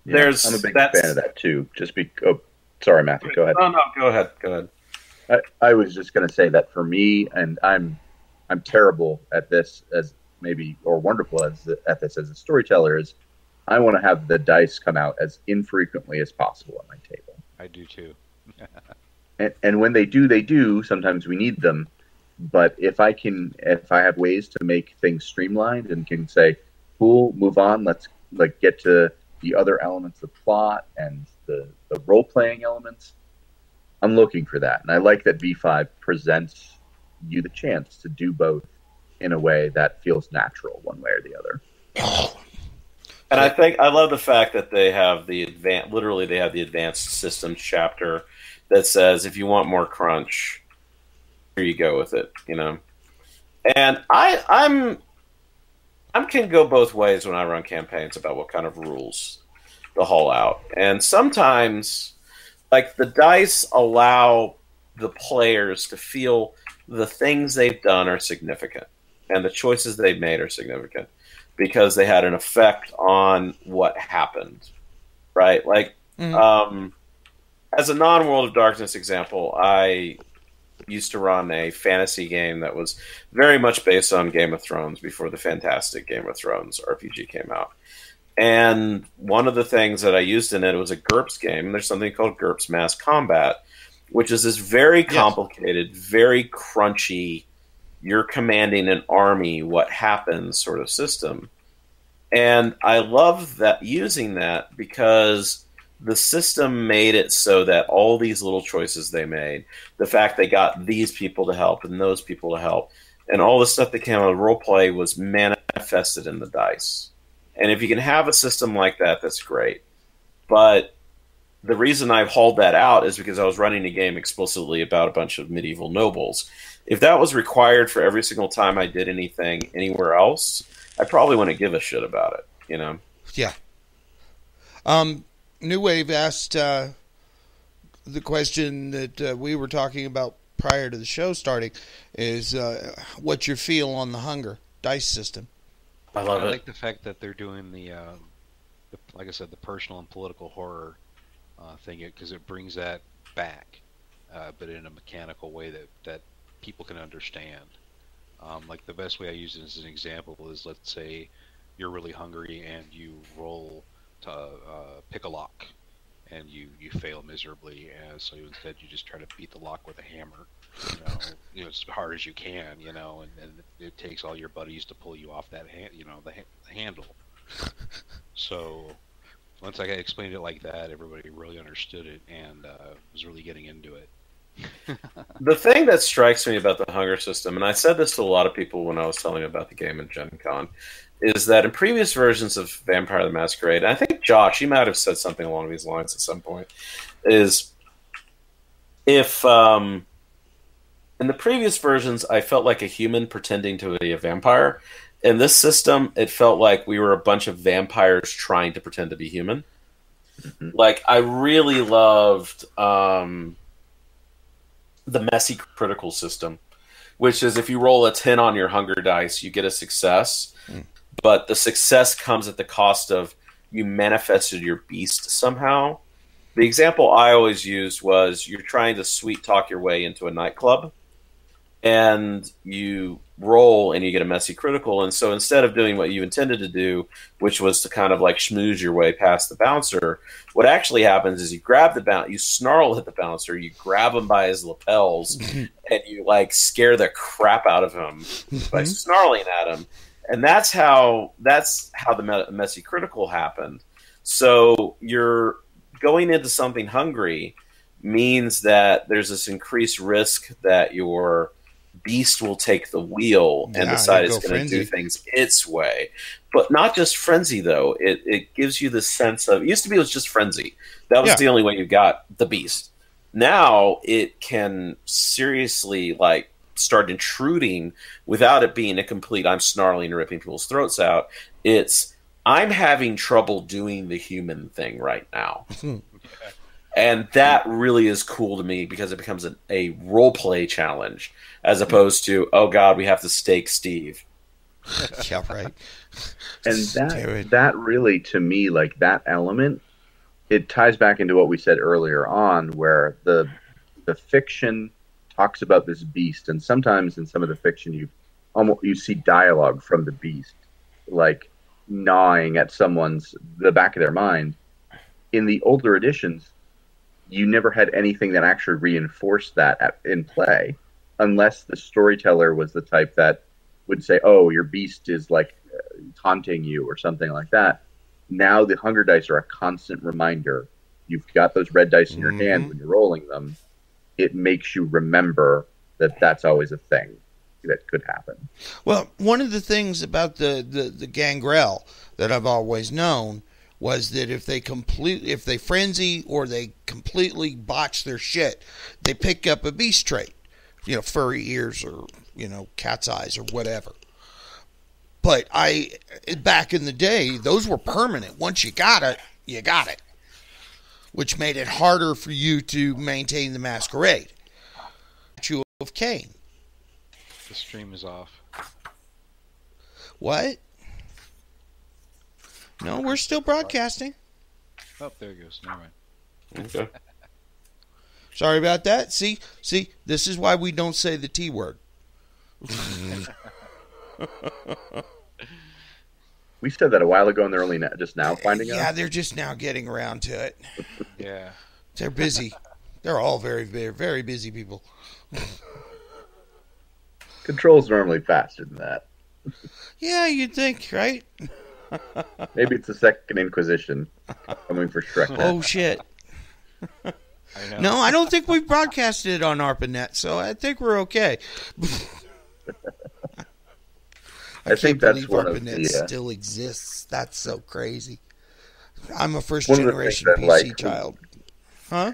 Yeah, I'm a big fan of that too. Sorry, Matthew, go ahead. No, go ahead. I was just going to say that for me, and I'm terrible at this or wonderful at this as a storyteller, is I want to have the dice come out as infrequently as possible at my table. I do too. and when they do. Sometimes we need them, but if I have ways to make things streamlined and can say, "Cool, move on. Let's get to the other elements of plot and the role playing elements." I'm looking for that, and I like that V5 presents you the chance to do both in a way that feels natural, one way or the other. And I love the fact that they have the advanced systems chapter that says if you want more crunch, here you go with it, And I can go both ways when I run campaigns about what kind of rules to haul out. And sometimes the dice allow the players to feel the things they've done are significant and the choices they've made are significant because they had an effect on what happened, right? As a non-World of Darkness example, I used to run a fantasy game that was very much based on Game of Thrones before the fantastic Game of Thrones RPG came out. And one of the things that I used in it was a GURPS game. There's something called GURPS Mass Combat, which is this very complicated, very crunchy, you're commanding an army, what happens sort of system. And I love that using that because the system made it so that all these little choices they made, the fact they got these people to help and those people to help, and all the stuff that came out of roleplay was manifested in the dice. And if you can have a system like that, that's great. But the reason I've hauled that out is because I was running a game explicitly about a bunch of medieval nobles. If that was required for every single time I did anything anywhere else, I probably wouldn't give a shit about it, Yeah. New Wave asked the question that we were talking about prior to the show starting is what's your feel on the Hunger dice system? I love it. I like the fact that they're doing the like I said, the personal and political horror thing, because it brings that back, but in a mechanical way that people can understand. Like the best way I use it as an example is, let's say you're really hungry and you roll to pick a lock, and you fail miserably, and so instead you just try to beat the lock with a hammer, as hard as you can, and it takes all your buddies to pull you off that the handle. So once I explained it like that, everybody really understood it and was really getting into it. The thing that strikes me about the hunger system, and I said this to a lot of people when I was telling them about the game in Gen Con, is that in previous versions of Vampire the Masquerade, and I think Josh, you might have said something along these lines at some point, is if in the previous versions I felt like a human pretending to be a vampire. In this system, it felt like we were a bunch of vampires trying to pretend to be human. Mm-hmm. Like, I really loved the messy critical system, which is if you roll a 10 on your hunger dice, you get a success, but the success comes at the cost of you manifested your beast somehow. The example I always used was you're trying to sweet talk your way into a nightclub, and you roll and you get a messy critical, and so instead of doing what you intended to do, which was to kind of like schmooze your way past the bouncer, what actually happens is you grab the bouncer, you snarl at the bouncer, you grab him by his lapels, and you like scare the crap out of him by snarling at him, and that's how the messy critical happened. So you're going into something hungry means that there's this increased risk that your beast will take the wheel and decide it's going to do things its way. But not just frenzy, though. It gives you the sense of... It used to be it was just frenzy. That was the only way you got the beast. Now it can seriously like start intruding without it being a complete I'm snarling and ripping people's throats out. It's I'm having trouble doing the human thing right now. And that really is cool to me because it becomes a role play challenge as opposed to, oh God, we have to stake Steve. Yeah, right. And that really, to me, like that element, it ties back into what we said earlier on, where the fiction talks about this beast, and sometimes in some of the fiction you see dialogue from the beast, like gnawing at the back of their mind. In the older editions, you never had anything that actually reinforced that in play, unless the storyteller was the type that would say, oh, your beast is like taunting you or something like that. Now the hunger dice are a constant reminder. You've got those red dice in your hand when you're rolling them. It makes you remember that that's always a thing that could happen. Well, one of the things about the gangrel that I've always known was that if they frenzy or they completely botch their shit, they pick up a beast trait, furry ears or cat's eyes or whatever. But back in the day, those were permanent. Once you got it, you got it, which made it harder for you to maintain the masquerade. Statue of Cain. The stream is off. What? No, we're still broadcasting. Oh, there it goes. Never mind. Okay. Sorry about that. See, this is why we don't say the T word. We said that a while ago, and they're only just now finding out. Yeah, they're just now getting around to it. Yeah. They're busy. They're all very, very, very busy people. Control's normally faster than that. Yeah, you'd think, right? Maybe it's the Second Inquisition coming for Shrek. Oh, shit. No, I don't think we've broadcasted it on ARPANET, so I think we're okay. I think that's one ARPANET still exists. That's so crazy. I'm a first-generation PC child. Huh?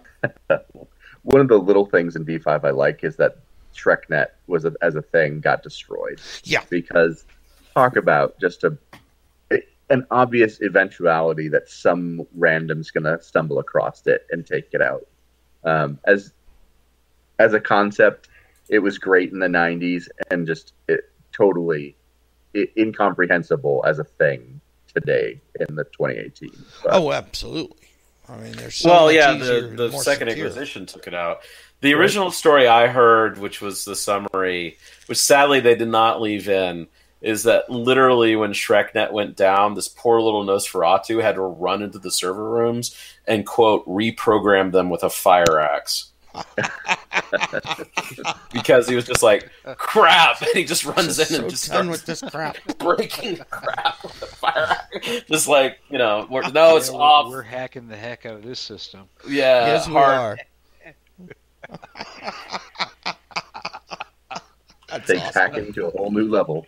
One of the little things in V5 I like is that ShrekNet was as a thing got destroyed. Yeah. Because talk about just an obvious eventuality that some random's going to stumble across it and take it out. As a concept, it was great in the 90s and just totally incomprehensible as a thing today in the 2018. But, Oh, absolutely. I mean, there's so Well, much yeah, easier, the more Second secure. Inquisition took it out. The original story I heard, which was the summary, which sadly they did not leave in, is that literally when ShrekNet went down, this poor little Nosferatu had to run into the server rooms and, quote, reprogram them with a fire axe. Because he was just like, crap! And he just runs in and just done starts with this crap. breaking crap with the fire axe. Just like, no, it's off. We're hacking the heck out of this system. Yeah, Yes, we hard. are. That's Take awesome. hacking to a whole new level.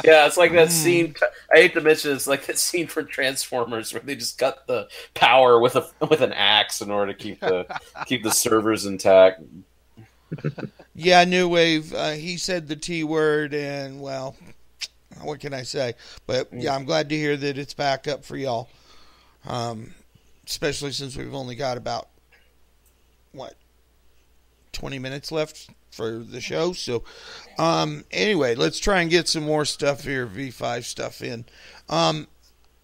Yeah, it's like that scene. I hate to mention, it's like that scene from Transformers where they just cut the power with an axe in order to keep the servers intact. Yeah, New Wave. He said the T word, and well, what can I say? But yeah, I'm glad to hear that it's back up for y'all. Especially since we've only got about 20 minutes left for the show. So, anyway, let's try and get some more stuff here, V5 stuff in.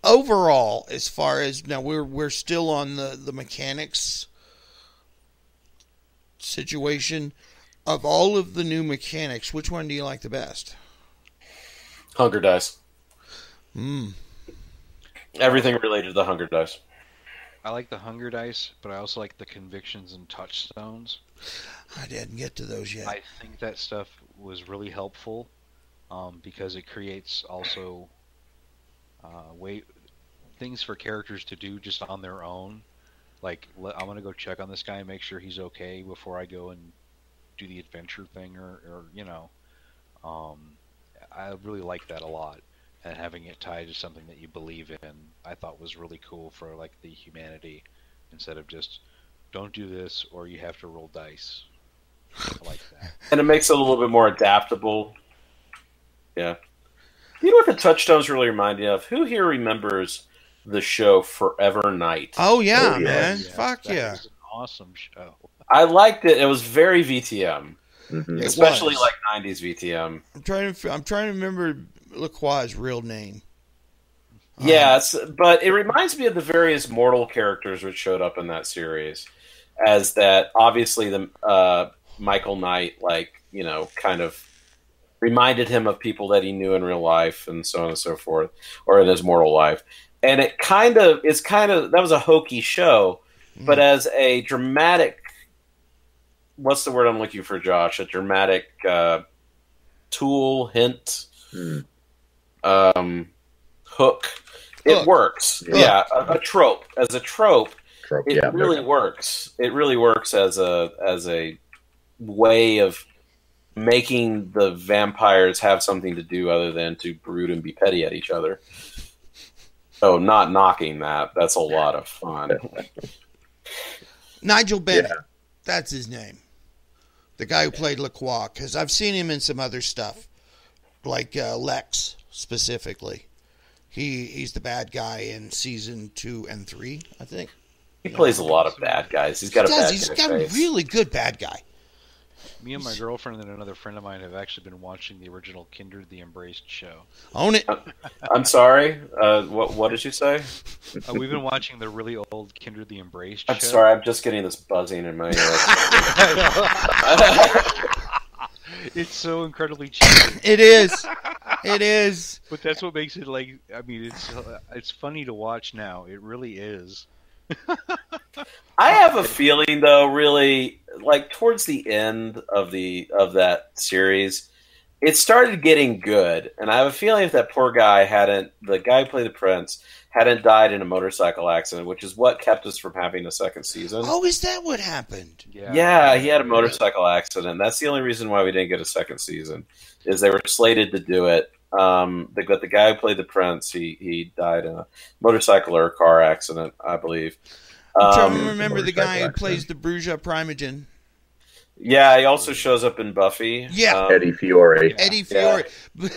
Overall, as far as now, we're still on the mechanics situation. Of all of the new mechanics, which one do you like the best? Hunger dice. Mm. Everything related to the hunger dice. I like the hunger dice, but I also like the convictions and touchstones. I didn't get to those yet. I think that stuff was really helpful because it creates also things for characters to do just on their own. Like, I'm going to go check on this guy and make sure he's okay before I go and do the adventure thing, or I really like that a lot. And having it tied to something that you believe in, I thought was really cool for like the humanity, instead of just don't do this or you have to roll dice. I like that. And it makes it a little bit more adaptable. Yeah. You know what the touchstones really remind me of? Who here remembers the show Forever Night? Oh yeah, Oh, yeah. man! Yes, Fuck that yeah! was an awesome show. I liked it. It was very VTM. Mhm. It Especially was. like 90s VTM. I'm trying to remember Lacroix's real name. Yes, but it reminds me of the various mortal characters which showed up in that series. As that, obviously, the Michael Knight, kind of reminded him of people that he knew in real life, and so on and so forth, or in his mortal life. And that was a hokey show, but as a dramatic, what's the word I'm looking for, Josh? A dramatic tool, hint, hook. It works. Yeah, a trope. As a trope, it really works. It really works as a way of making the vampires have something to do other than to brood and be petty at each other. Oh, not knocking that. That's a lot of fun. Nigel Bennett. Yeah. That's his name. The guy who played Lacroix. Because I've seen him in some other stuff. Like Lex, specifically. He's the bad guy in season 2 and 3, I think. He plays a lot of bad guys. He's got He's got a really good bad guy. Me and my girlfriend and another friend of mine have actually been watching the original Kindred the Embraced show. Own it. I'm sorry. What did you say? We've been watching the really old Kindred the Embraced show. I'm sorry. I'm just getting this buzzing in my ear. It's so incredibly cheesy. It is. It is. But that's what makes it it's funny to watch now. It really is. I have a feeling, though, really, like towards the end of that series, it started getting good, and I have a feeling if that poor guy the guy who played the prince hadn't died in a motorcycle accident, which is what kept us from having a second season. Oh, is that what happened? Yeah, he had a motorcycle accident. That's the only reason why we didn't get a second season, is they were slated to do it. But the guy who played the prince, he died in a motorcycle or a car accident, I believe. I'm trying to remember the guy who plays the Bruja Primogen. Yeah, he also shows up in Buffy. Yeah, Eddie Fiore. Eddie Fiore. Yeah.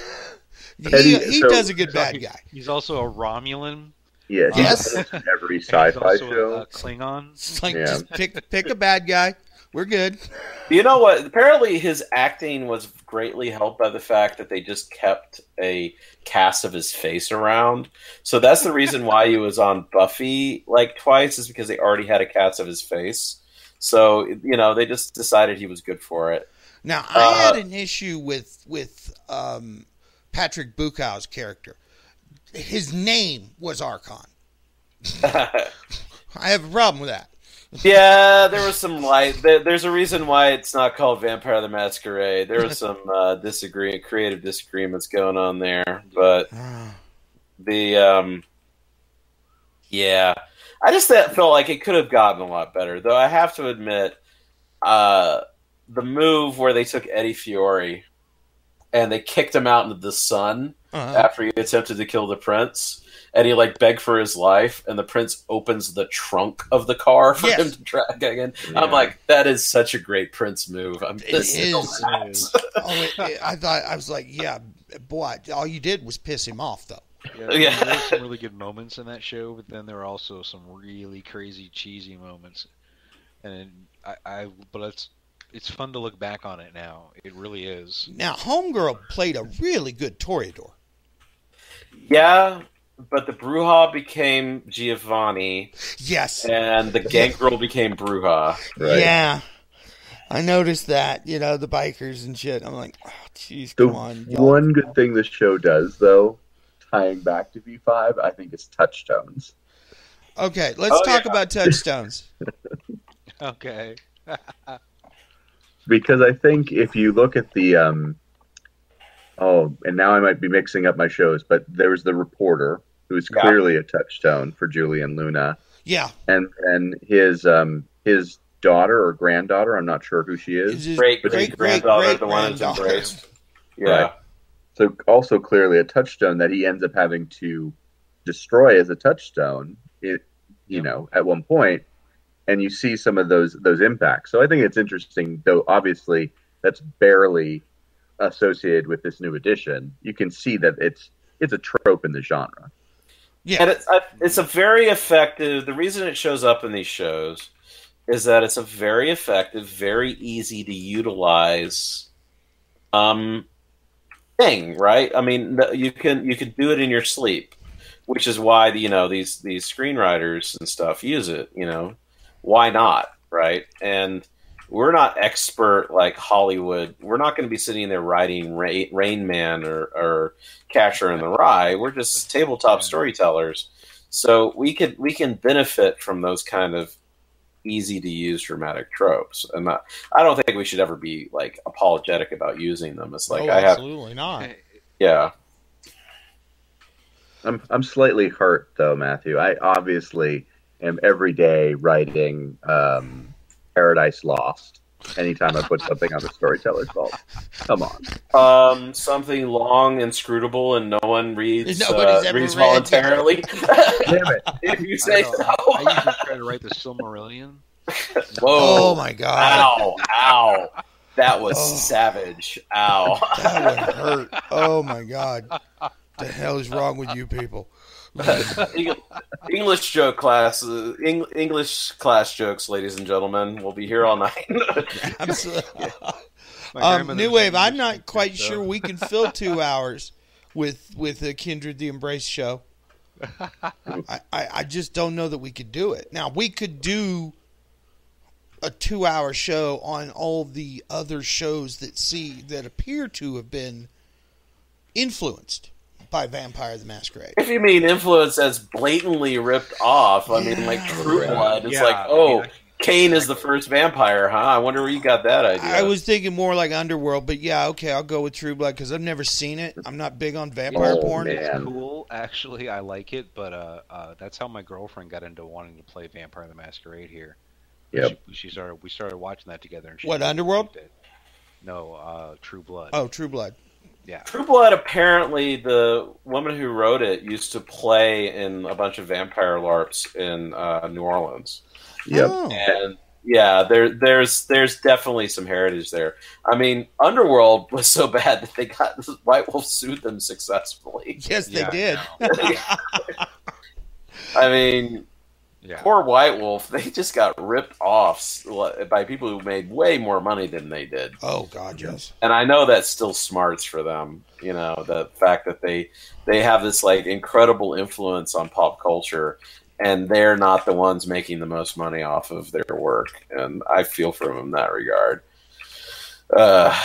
He does a good bad guy. He's also a Romulan. Yes. Every sci-fi he's also show. a Klingon. It's like just pick a bad guy. We're good. You know what? Apparently his acting was greatly helped by the fact that they just kept a cast of his face around. So that's the reason why he was on Buffy like twice, is because they already had a cast of his face. So, you know, they just decided he was good for it. Now, I had an issue with Patrick Buchow's character. His name was Archon. I have a problem with that. Yeah, there was some light. There's a reason why it's not called Vampire the Masquerade. There was some creative disagreements going on there, but yeah, I just felt like it could have gotten a lot better. Though I have to admit, the move where they took Eddie Fiore and they kicked him out into the sun after he attempted to kill the prince. And he like begged for his life, and the prince opens the trunk of the car for him to drag again. Yeah. I'm like, that is such a great prince move. I was like, yeah, boy, all you did was piss him off, though. Yeah, there were some really good moments in that show, but then there were also some really crazy, cheesy moments. And but it's fun to look back on it now. It really is. Now, Homegirl played a really good Toreador. Yeah. But the Bruja became Giovanni. Yes. And the Gangrel became Bruja. Right. Yeah. I noticed that, you know, the bikers and shit. I'm like, oh, jeez, come on. One good thing this show does, though, tying back to V5, I think is touchstones. Okay, let's talk about touchstones. Okay. Because I think if you look at the... and now I might be mixing up my shows, but there was the reporter who was clearly a touchstone for Julian Luna. Yeah. And his daughter or granddaughter, I'm not sure who she is. Great granddaughter, the one who's embraced. Yeah. Right. So also clearly a touchstone that he ends up having to destroy as a touchstone, you know, at one point, and you see some of those impacts. So I think it's interesting, though obviously that's barely associated with this new edition. You can see that it's a trope in the genre. Yeah, and it's a very effective. The reason it shows up in these shows is that it's a very effective, very easy to utilize thing, right? I mean, you can do it in your sleep, which is why these screenwriters and stuff use it. You know, why not, right? And we're not expert like Hollywood. We're not going to be sitting there writing Rain Man or Catcher in the Rye. We're just tabletop storytellers. So we can benefit from those kind of easy to use dramatic tropes. And I don't think we should ever be like apologetic about using them. It's like absolutely not. Yeah. I'm slightly hurt though, Matthew. I obviously am every day writing Paradise Lost anytime I put something on the Storyteller's Vault. Come on. Something long, inscrutable, and no one reads read voluntarily. Damn it. If you say so. I usually try to write the Silmarillion. Whoa. Oh my god. Ow. That was savage. Ow. That would hurt. Oh my god. The hell is wrong with you people? English joke class, English class jokes, ladies and gentlemen. We'll be here all night. New Wave, I'm not quite sure we can fill 2 hours with a Kindred the Embrace show. I just don't know that we could do it. Now, we could do a 2-hour show on all the other shows that appear to have been influenced by Vampire the Masquerade. If you mean influence as blatantly ripped off, I mean, like True Blood. It's Kane is the first vampire, huh? I wonder where you got that idea. I was thinking more like Underworld, but yeah, okay, I'll go with True Blood because I've never seen it. I'm not big on vampire porn. Man. It's cool, actually. I like it, but that's how my girlfriend got into wanting to play Vampire the Masquerade here. Yep. We started watching that together. And What, Underworld? No, True Blood. Oh, True Blood. Yeah. True Blood, apparently, the woman who wrote it used to play in a bunch of vampire LARPs in New Orleans. Yep. Oh. And yeah, there's definitely some heritage there. I mean, Underworld was so bad that White Wolf sued them successfully. Yes, they did. I mean, Yeah. Poor White Wolf, they just got ripped off by people who made way more money than they did. Oh, God, yes. And I know that still smarts for them. You know, the fact that they have this like incredible influence on pop culture, and they're not the ones making the most money off of their work. And I feel for them in that regard. Yeah.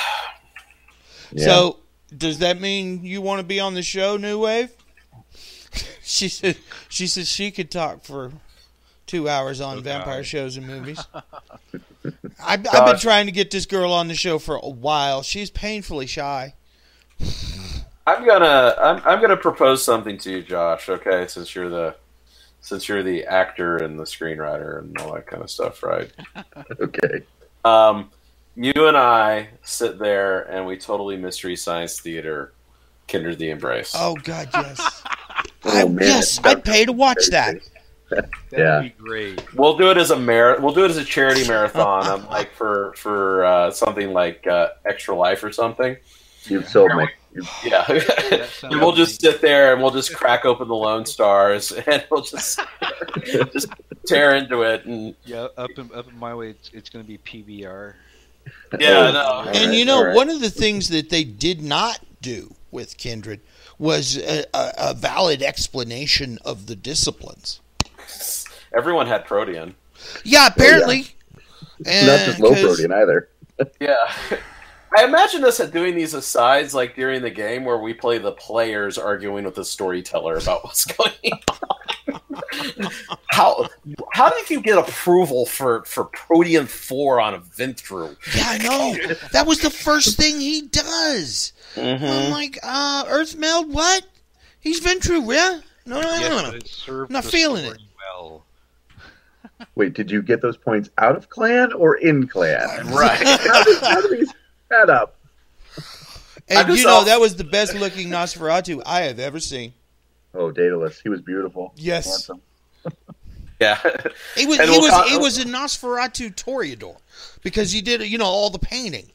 So, does that mean you want to be on the show, New Wave? She said she could talk for 2 hours on vampire shows and movies. I've been trying to get this girl on the show for a while. She's painfully shy. I'm gonna propose something to you, Josh. Okay, since you're the actor and the screenwriter and all that kind of stuff, right? Okay. You and I sit there and we totally Mystery Science Theater Kindred the Embrace. Oh, God, yes. Man, I'd pay to watch that. That'd be great. We'll do it as a We'll do it as a charity marathon. Like for something like Extra Life or something. You've sold me. Yeah. And we'll just sit there and we'll just crack open the Lone Stars and we'll just tear into it. And Yeah, up in my way, it's going to be PBR. yeah, no. And you know, one of the things that they did not do with Kindred was a valid explanation of the disciplines. Everyone had Protean. Yeah, apparently. And Not just low protein either. Yeah. I imagine us doing these asides like during the game where we play the players arguing with the storyteller about what's going on. How did you get approval for Protean 4 on a Ventru? Yeah, I know. That was the first thing he does. Mm-hmm. I'm like, Earth Meld, what? He's Ventru, yeah? No. But it served Not the feeling story it. well. Wait, did you get those points out of clan or in clan? Right. How do these add up? And you know, that was the best looking Nosferatu I have ever seen. Oh, Daedalus. He was beautiful. Yes. Handsome. Yeah. He was a Nosferatu Toreador because he did, all the painting.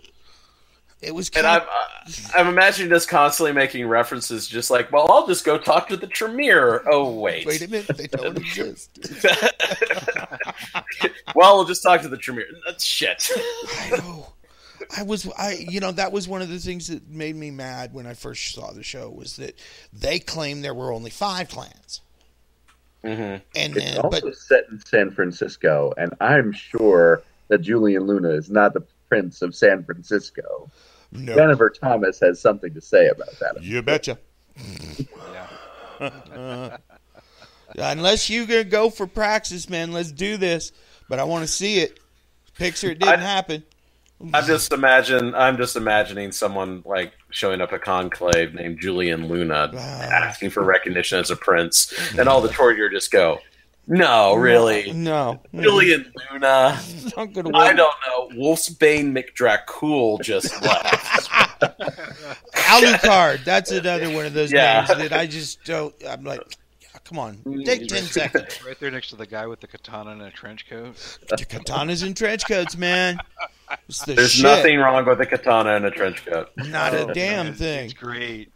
It was And I'm imagining us constantly making references just like, well, I'll just go talk to the Tremere. Oh, wait Wait a minute, they don't exist. Well, we'll just talk to the Tremere. That's shit. I know. That was one of the things that made me mad when I first saw the show was that they claimed there were only 5 clans. Mm-hmm. And It's also set in San Francisco, and I'm sure that Julian Luna is not the Prince of San Francisco. No. Jennifer Thomas has something to say about that. You betcha. Yeah. Unless you're going to go for Praxis, man, let's do this. But I want to see it. Picture it didn't happen. I'm just imagining someone like showing up at Conclave named Julian Luna asking for recognition as a prince, and all the Toreador just go, "No, really, No. Julian Luna." Not gonna I work. don't know. Wolfsbane McDracul just left. Alucard. That's another one of those Yeah. names that I just don't. I'm like, come on, take 10 seconds. Right there next to the guy with the katana and a trench coat. The katanas and trench coats, man. It's the There's shit. nothing wrong with a katana and a trench coat. Not a damn It's thing. great.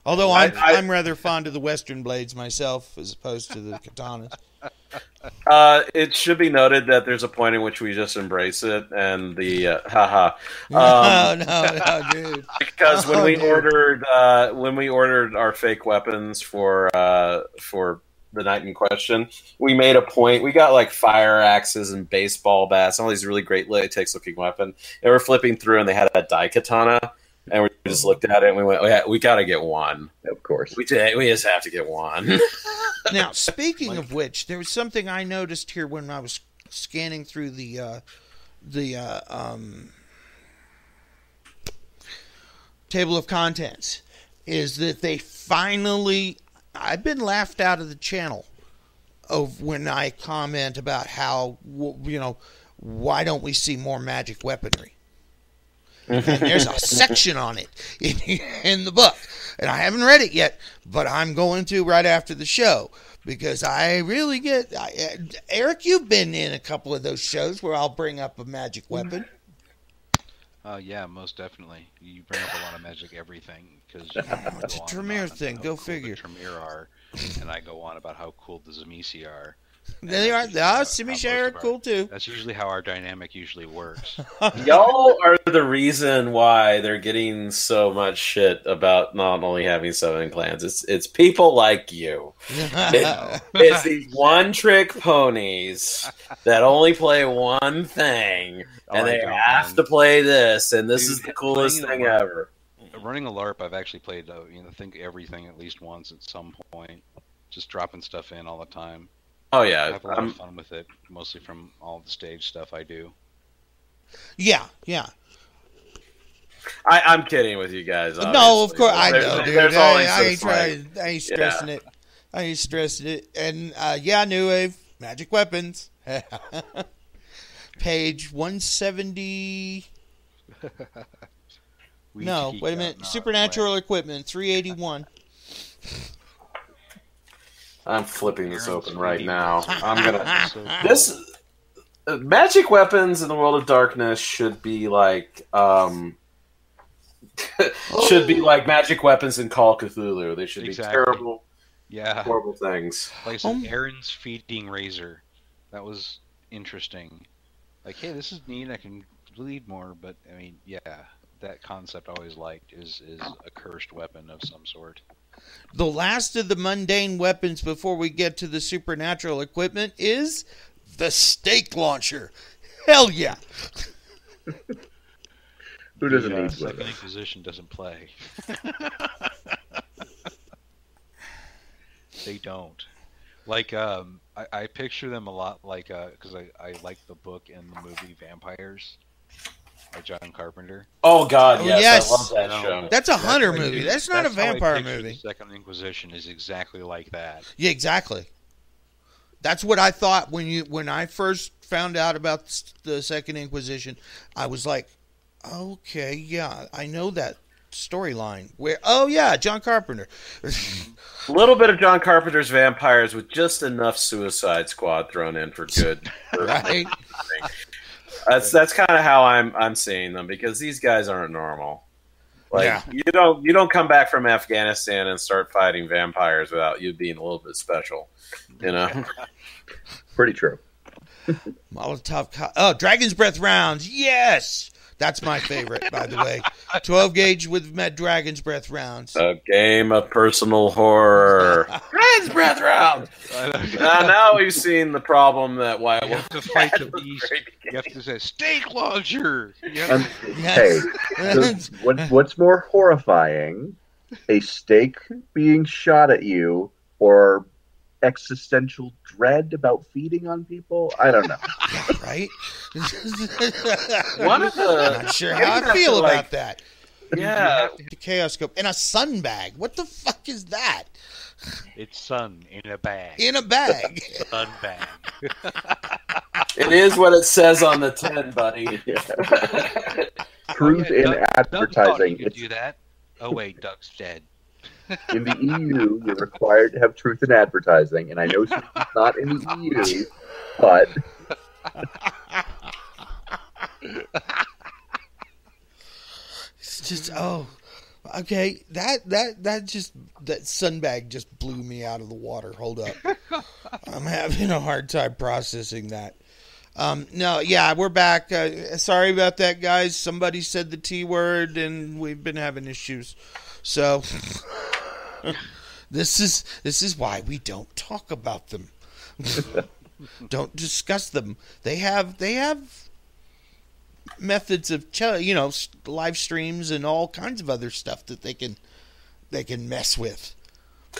Although I'm rather fond of the Western blades myself, as opposed to the katanas. It should be noted that there's a point in which we just embrace it, and the haha. No, dude. Because when we dude. ordered our fake weapons for the night in question, we made a point. We got like fire axes and baseball bats, all these really great latex looking weapons. And we're flipping through, and they had a daikatana, and we just looked at it and we went, "Oh yeah, we got to get one. Of course. We just have to get one." Now, speaking of which, there was something I noticed here when I was scanning through the table of contents, is that they finally. I've been laughed out of the channel of when I comment about how why don't we see more magic weaponry? And there's a section on it in the book. And I haven't read it yet, but I'm going to right after the show because I really get... Eric, you've been in a couple of those shows where I'll bring up a magic weapon. Yeah, most definitely. You bring up a lot of magic everything because It's a Tremere thing. Go figure. The Tremere are, and I go on about how cool the Zamisi are. They are. Simi-Shay are cool too. That's usually how our dynamic usually works. Y'all are the reason why they're getting so much shit about not only having 7 clans. It's people like you. It's these one-trick ponies that only play one thing, and they have to play this, and this is the coolest thing ever. Running a LARP, I've actually played, I think everything at least once at some point. Just dropping stuff in all the time. Oh yeah, I have a lot of fun with it, mostly from all the stage stuff I do. Yeah. I'm kidding with you guys. Obviously. No, of course I know, dude. I ain't stressing it. I ain't stressing it. And New Wave, magic weapons. Page 170. No, wait a minute. Supernatural equipment, 381. I'm flipping this open right now. I'm gonna. This magic weapons in the world of darkness should be like magic weapons in Call of Cthulhu. They should be terrible, horrible things. Like Aaron's feeding razor. That was interesting. Like, hey, this is neat. I can bleed more, but I mean, that concept I always liked is a cursed weapon of some sort. The last of the mundane weapons before we get to the supernatural equipment is the stake launcher. Hell yeah! Who doesn't need Second Inquisition doesn't play. They don't. Like, I picture them a lot like, because I like the book and the movie Vampires by John Carpenter. Oh God, yes. I love that show. That's a hunter movie. That's not a vampire movie. The Second Inquisition is exactly like that. Yeah, exactly. That's what I thought when I first found out about the Second Inquisition. I was like, okay, yeah, I know that storyline. John Carpenter. A little bit of John Carpenter's vampires with just enough Suicide Squad thrown in for good. Right. That's kind of how I'm seeing them, because these guys aren't normal. Like you don't come back from Afghanistan and start fighting vampires without you being a little bit special, you know. Pretty true. Molotov. Dragon's Breath rounds. Yes. That's my favorite, by the way. 12 gauge with Dragon's Breath rounds. A game of personal horror. Dragon's Breath rounds. Now we've seen the problem that why you have to fight the beast. You have to say stake launcher. Hey, what's more horrifying, a stake being shot at you, or existential dread about feeding on people? I don't know. Yeah, right? One of the... I'm not sure how I feel about that. Yeah. The Chaos Scope. And a sun bag. What the fuck is that? It's sun in a bag. In a bag. Sun bag. It is what it says on the tin, buddy. Truth in advertising. You could do that. Oh wait, Doug's dead. In the EU, you're required to have truth in advertising, and I know it's not in the EU, but it's just okay. That sunbag just blew me out of the water. Hold up, I'm having a hard time processing that. We're back. Sorry about that, guys. Somebody said the T word, and we've been having issues. So this is why we don't talk about them. Don't discuss them. They have methods of live streams and all kinds of other stuff that they can mess with.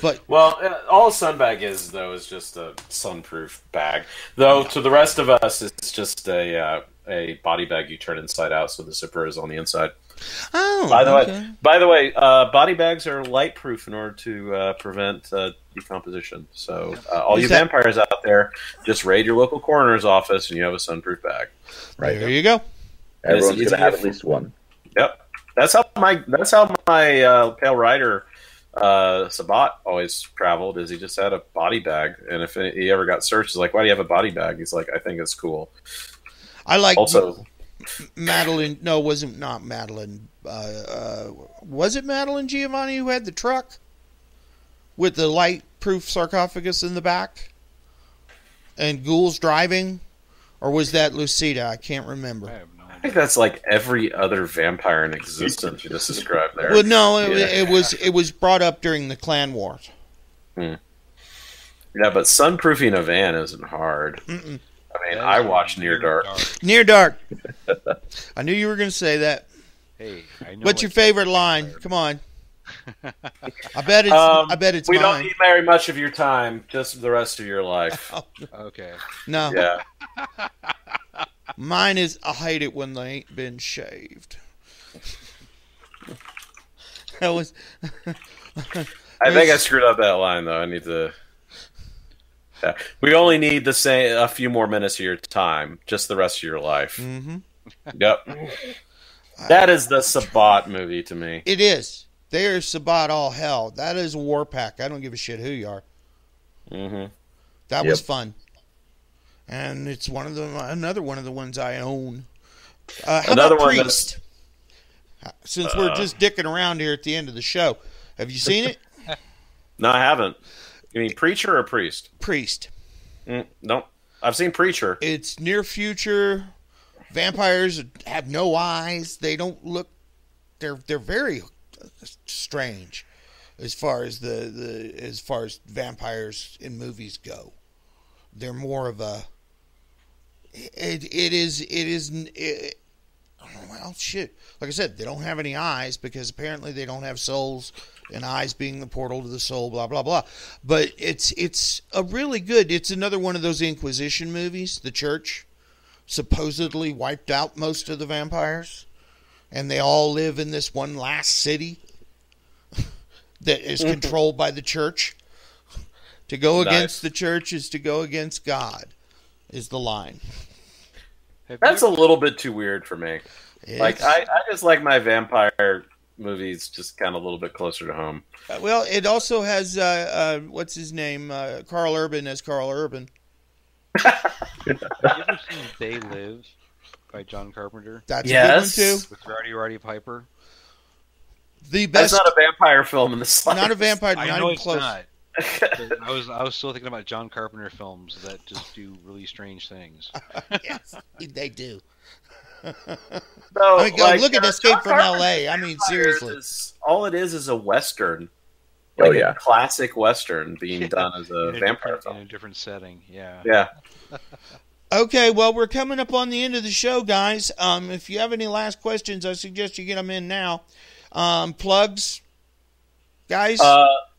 But all a sunbag is though is just a sunproof bag. Though to the rest of us, it's just a body bag you turn inside out, so the zipper is on the inside. Oh, by the way, body bags are light proof in order to prevent decomposition. So all you vampires out there, just raid your local coroner's office, and you have a sunproof bag. Right there, you go. Everyone's gonna have at least one. Yep, that's how my Pale Rider Sabat always traveled. Is he just had a body bag, and if he ever got searched, he's like, "Why do you have a body bag?" He's like, "I think it's cool." I like also. Madeline, no, wasn't not Madeline. Was it Madeline Giovanni who had the truck with the light-proof sarcophagus in the back? And ghouls driving? Or was that Lucida? I can't remember. I have no I idea. think that's like every other vampire in existence you just described there. Well, no, Yeah. it was brought up during the Clan Wars. Yeah, but sunproofing a van isn't hard. Mm-mm. I mean, That I is watched Near Dark. Near Dark. I knew you were going to say that. Hey, I know What's your what- favorite line? Come on. I bet it's we mine. don't need very much of your time, just the rest of your life. Okay. No. Yeah. Mine is, I hate it when they ain't been shaved. That was. I think I screwed up that line, though. I need to. Yeah. We only need to say a few more minutes of your time, just the rest of your life. Mm-hmm. Yep. That is the Sabbat movie to me. It is. There's Sabbat all hell. That is a war pack. I don't give a shit who you are. Mm-hmm. That Yep. was fun. And it's another one of the ones I own. How Another about one Priest? Since we're just dicking around here at the end of the show, have you seen it? No, I haven't. You mean Preacher or Priest? Priest. No. I've seen Preacher. It's near future. Vampires have no eyes. They don't look. They're very strange as far as as far as vampires in movies go. They're more of a. Well, shit. Like I said, they don't have any eyes because apparently they don't have souls, and eyes being the portal to the soul. Blah blah blah. But it's a really good. It's another one of those Inquisition movies. The church supposedly wiped out most of the vampires, and they all live in this one last city that is controlled by the church. To go against the church is to go against God, is the line. That's a little bit too weird for me. Like, It's- I just like my vampire movies just kind of a little bit closer to home. Well, it also has what's his name, Carl Urban as Carl Urban. Have you ever seen They Live by John Carpenter That's Yes. a good one too. with Roddy Piper? The That's best, not a vampire film in the slightest. not a vampire, I not know even it's close. not. But I was still thinking about John Carpenter films that just do really strange things. Yes, they do. No, I mean, like, look at John Escape from Carpenter's L.A. I mean, vampires seriously. all it is a western. Oh, Like yeah. a classic western being done as a vampire in film. a different setting. Yeah. Yeah. Okay, well, we're coming up on the end of the show, guys. If you have any last questions, I suggest you get them in now. Plugs, guys.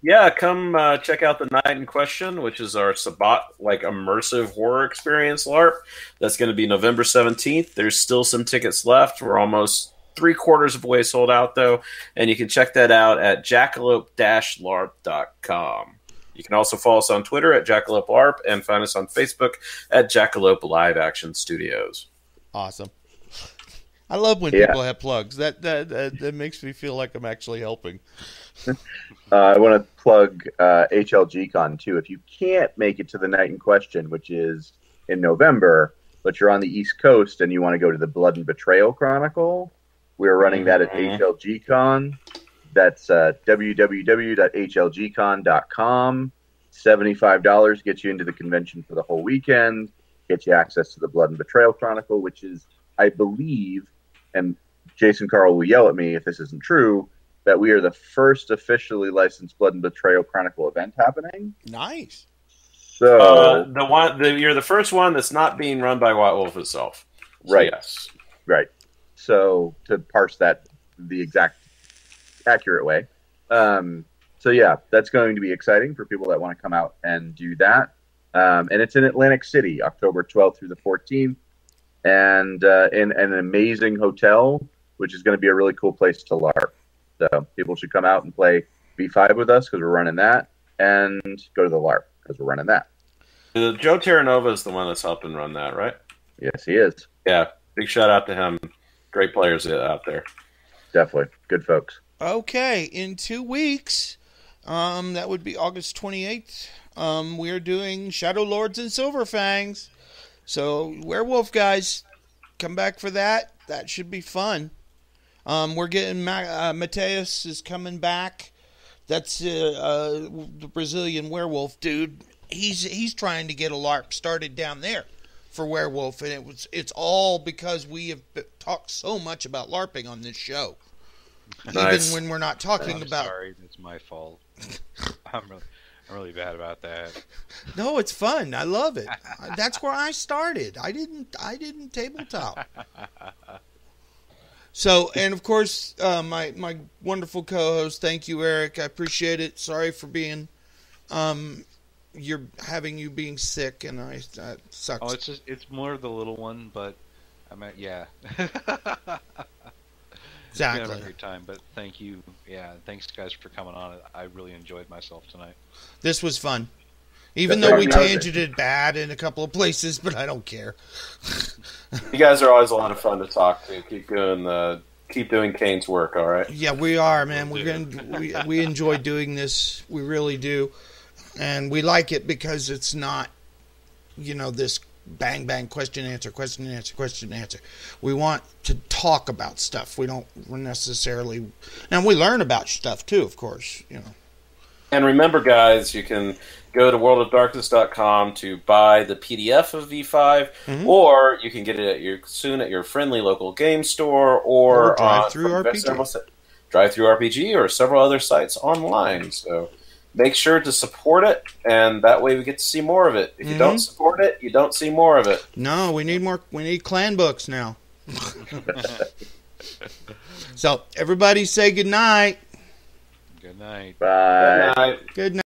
Yeah, come check out The Night in Question, which is our Sabbat like immersive horror experience LARP. That's going to be November 17th. There's still some tickets left. We're almost 3/4 of the way sold out, though, and you can check that out at jackalope-larp.com. You can also follow us on Twitter at jackalope-larp and find us on Facebook at jackalope live action studios. Awesome. I love when Yeah. people have plugs. That makes me feel like I'm actually helping. I want to plug HLGCon too. If you can't make it to the night in question, which is in November, but you're on the East Coast and you want to go to the Blood and Betrayal Chronicle, we're running that at HLGCon. That's www.hlgcon.com. $75 gets you into the convention for the whole weekend, gets you access to the Blood and Betrayal Chronicle, which is, I believe, and Jason Carl will yell at me if this isn't true, that we are the first officially licensed Blood and Betrayal Chronicle event happening. Nice. So, You're the first one that's not being run by White Wolf itself. So, Right. Yes. right. So, to parse that the exact accurate way. So, yeah, that's going to be exciting for people that want to come out and do that. And it's in Atlantic City, October 12th through the 14th. And in an amazing hotel, which is going to be a really cool place to LARP. So people should come out and play V5 with us because we're running that, and go to the LARP because we're running that. Joe Terranova is the one that's helping run that, right? Yes, he is. Yeah. Big shout out to him. Great players out there. Definitely. Good folks. Okay, in 2 weeks, that would be August 28th, we're doing Shadow Lords and Silverfangs. So, Werewolf guys, come back for that. That should be fun. We're getting Mateus is coming back. That's the Brazilian werewolf dude. he's trying to get a LARP started down there for Werewolf, and it's all because we have talked so much about LARPing on this show. Nice. Even when we're not talking about. Sorry, it's my fault. I'm really bad about that. No, it's fun. I love it. That's where I started. I didn't tabletop. So, and of course, my wonderful co-host. Thank you, Eric. I appreciate it. Sorry for being, you being sick, and that sucks. Oh, it's more of the little one, but yeah. Exactly. It's been a great time, but thank you. Yeah, thanks guys for coming on. I really enjoyed myself tonight. This was fun. Even though we tangented bad in a couple of places, but I don't care. You guys are always a lot of fun to talk to. Keep doing Kane's work, all right? Yeah, we are, man. We enjoy doing this. We really do. And we like it because it's not, this bang, bang, question, answer. We want to talk about stuff. We don't necessarily... Now, we learn about stuff, too, of course, And remember, guys, you can go to worldofdarkness.com to buy the PDF of V5, or you can get it at your friendly local game store, or Drive-Thru RPG. Drive-Thru RPG, or several other sites online. So make sure to support it, and that way we get to see more of it. If you don't support it, you don't see more of it. No, we need more. We need clan books now. So everybody say good night. Good night. Bye. Good night. Good night.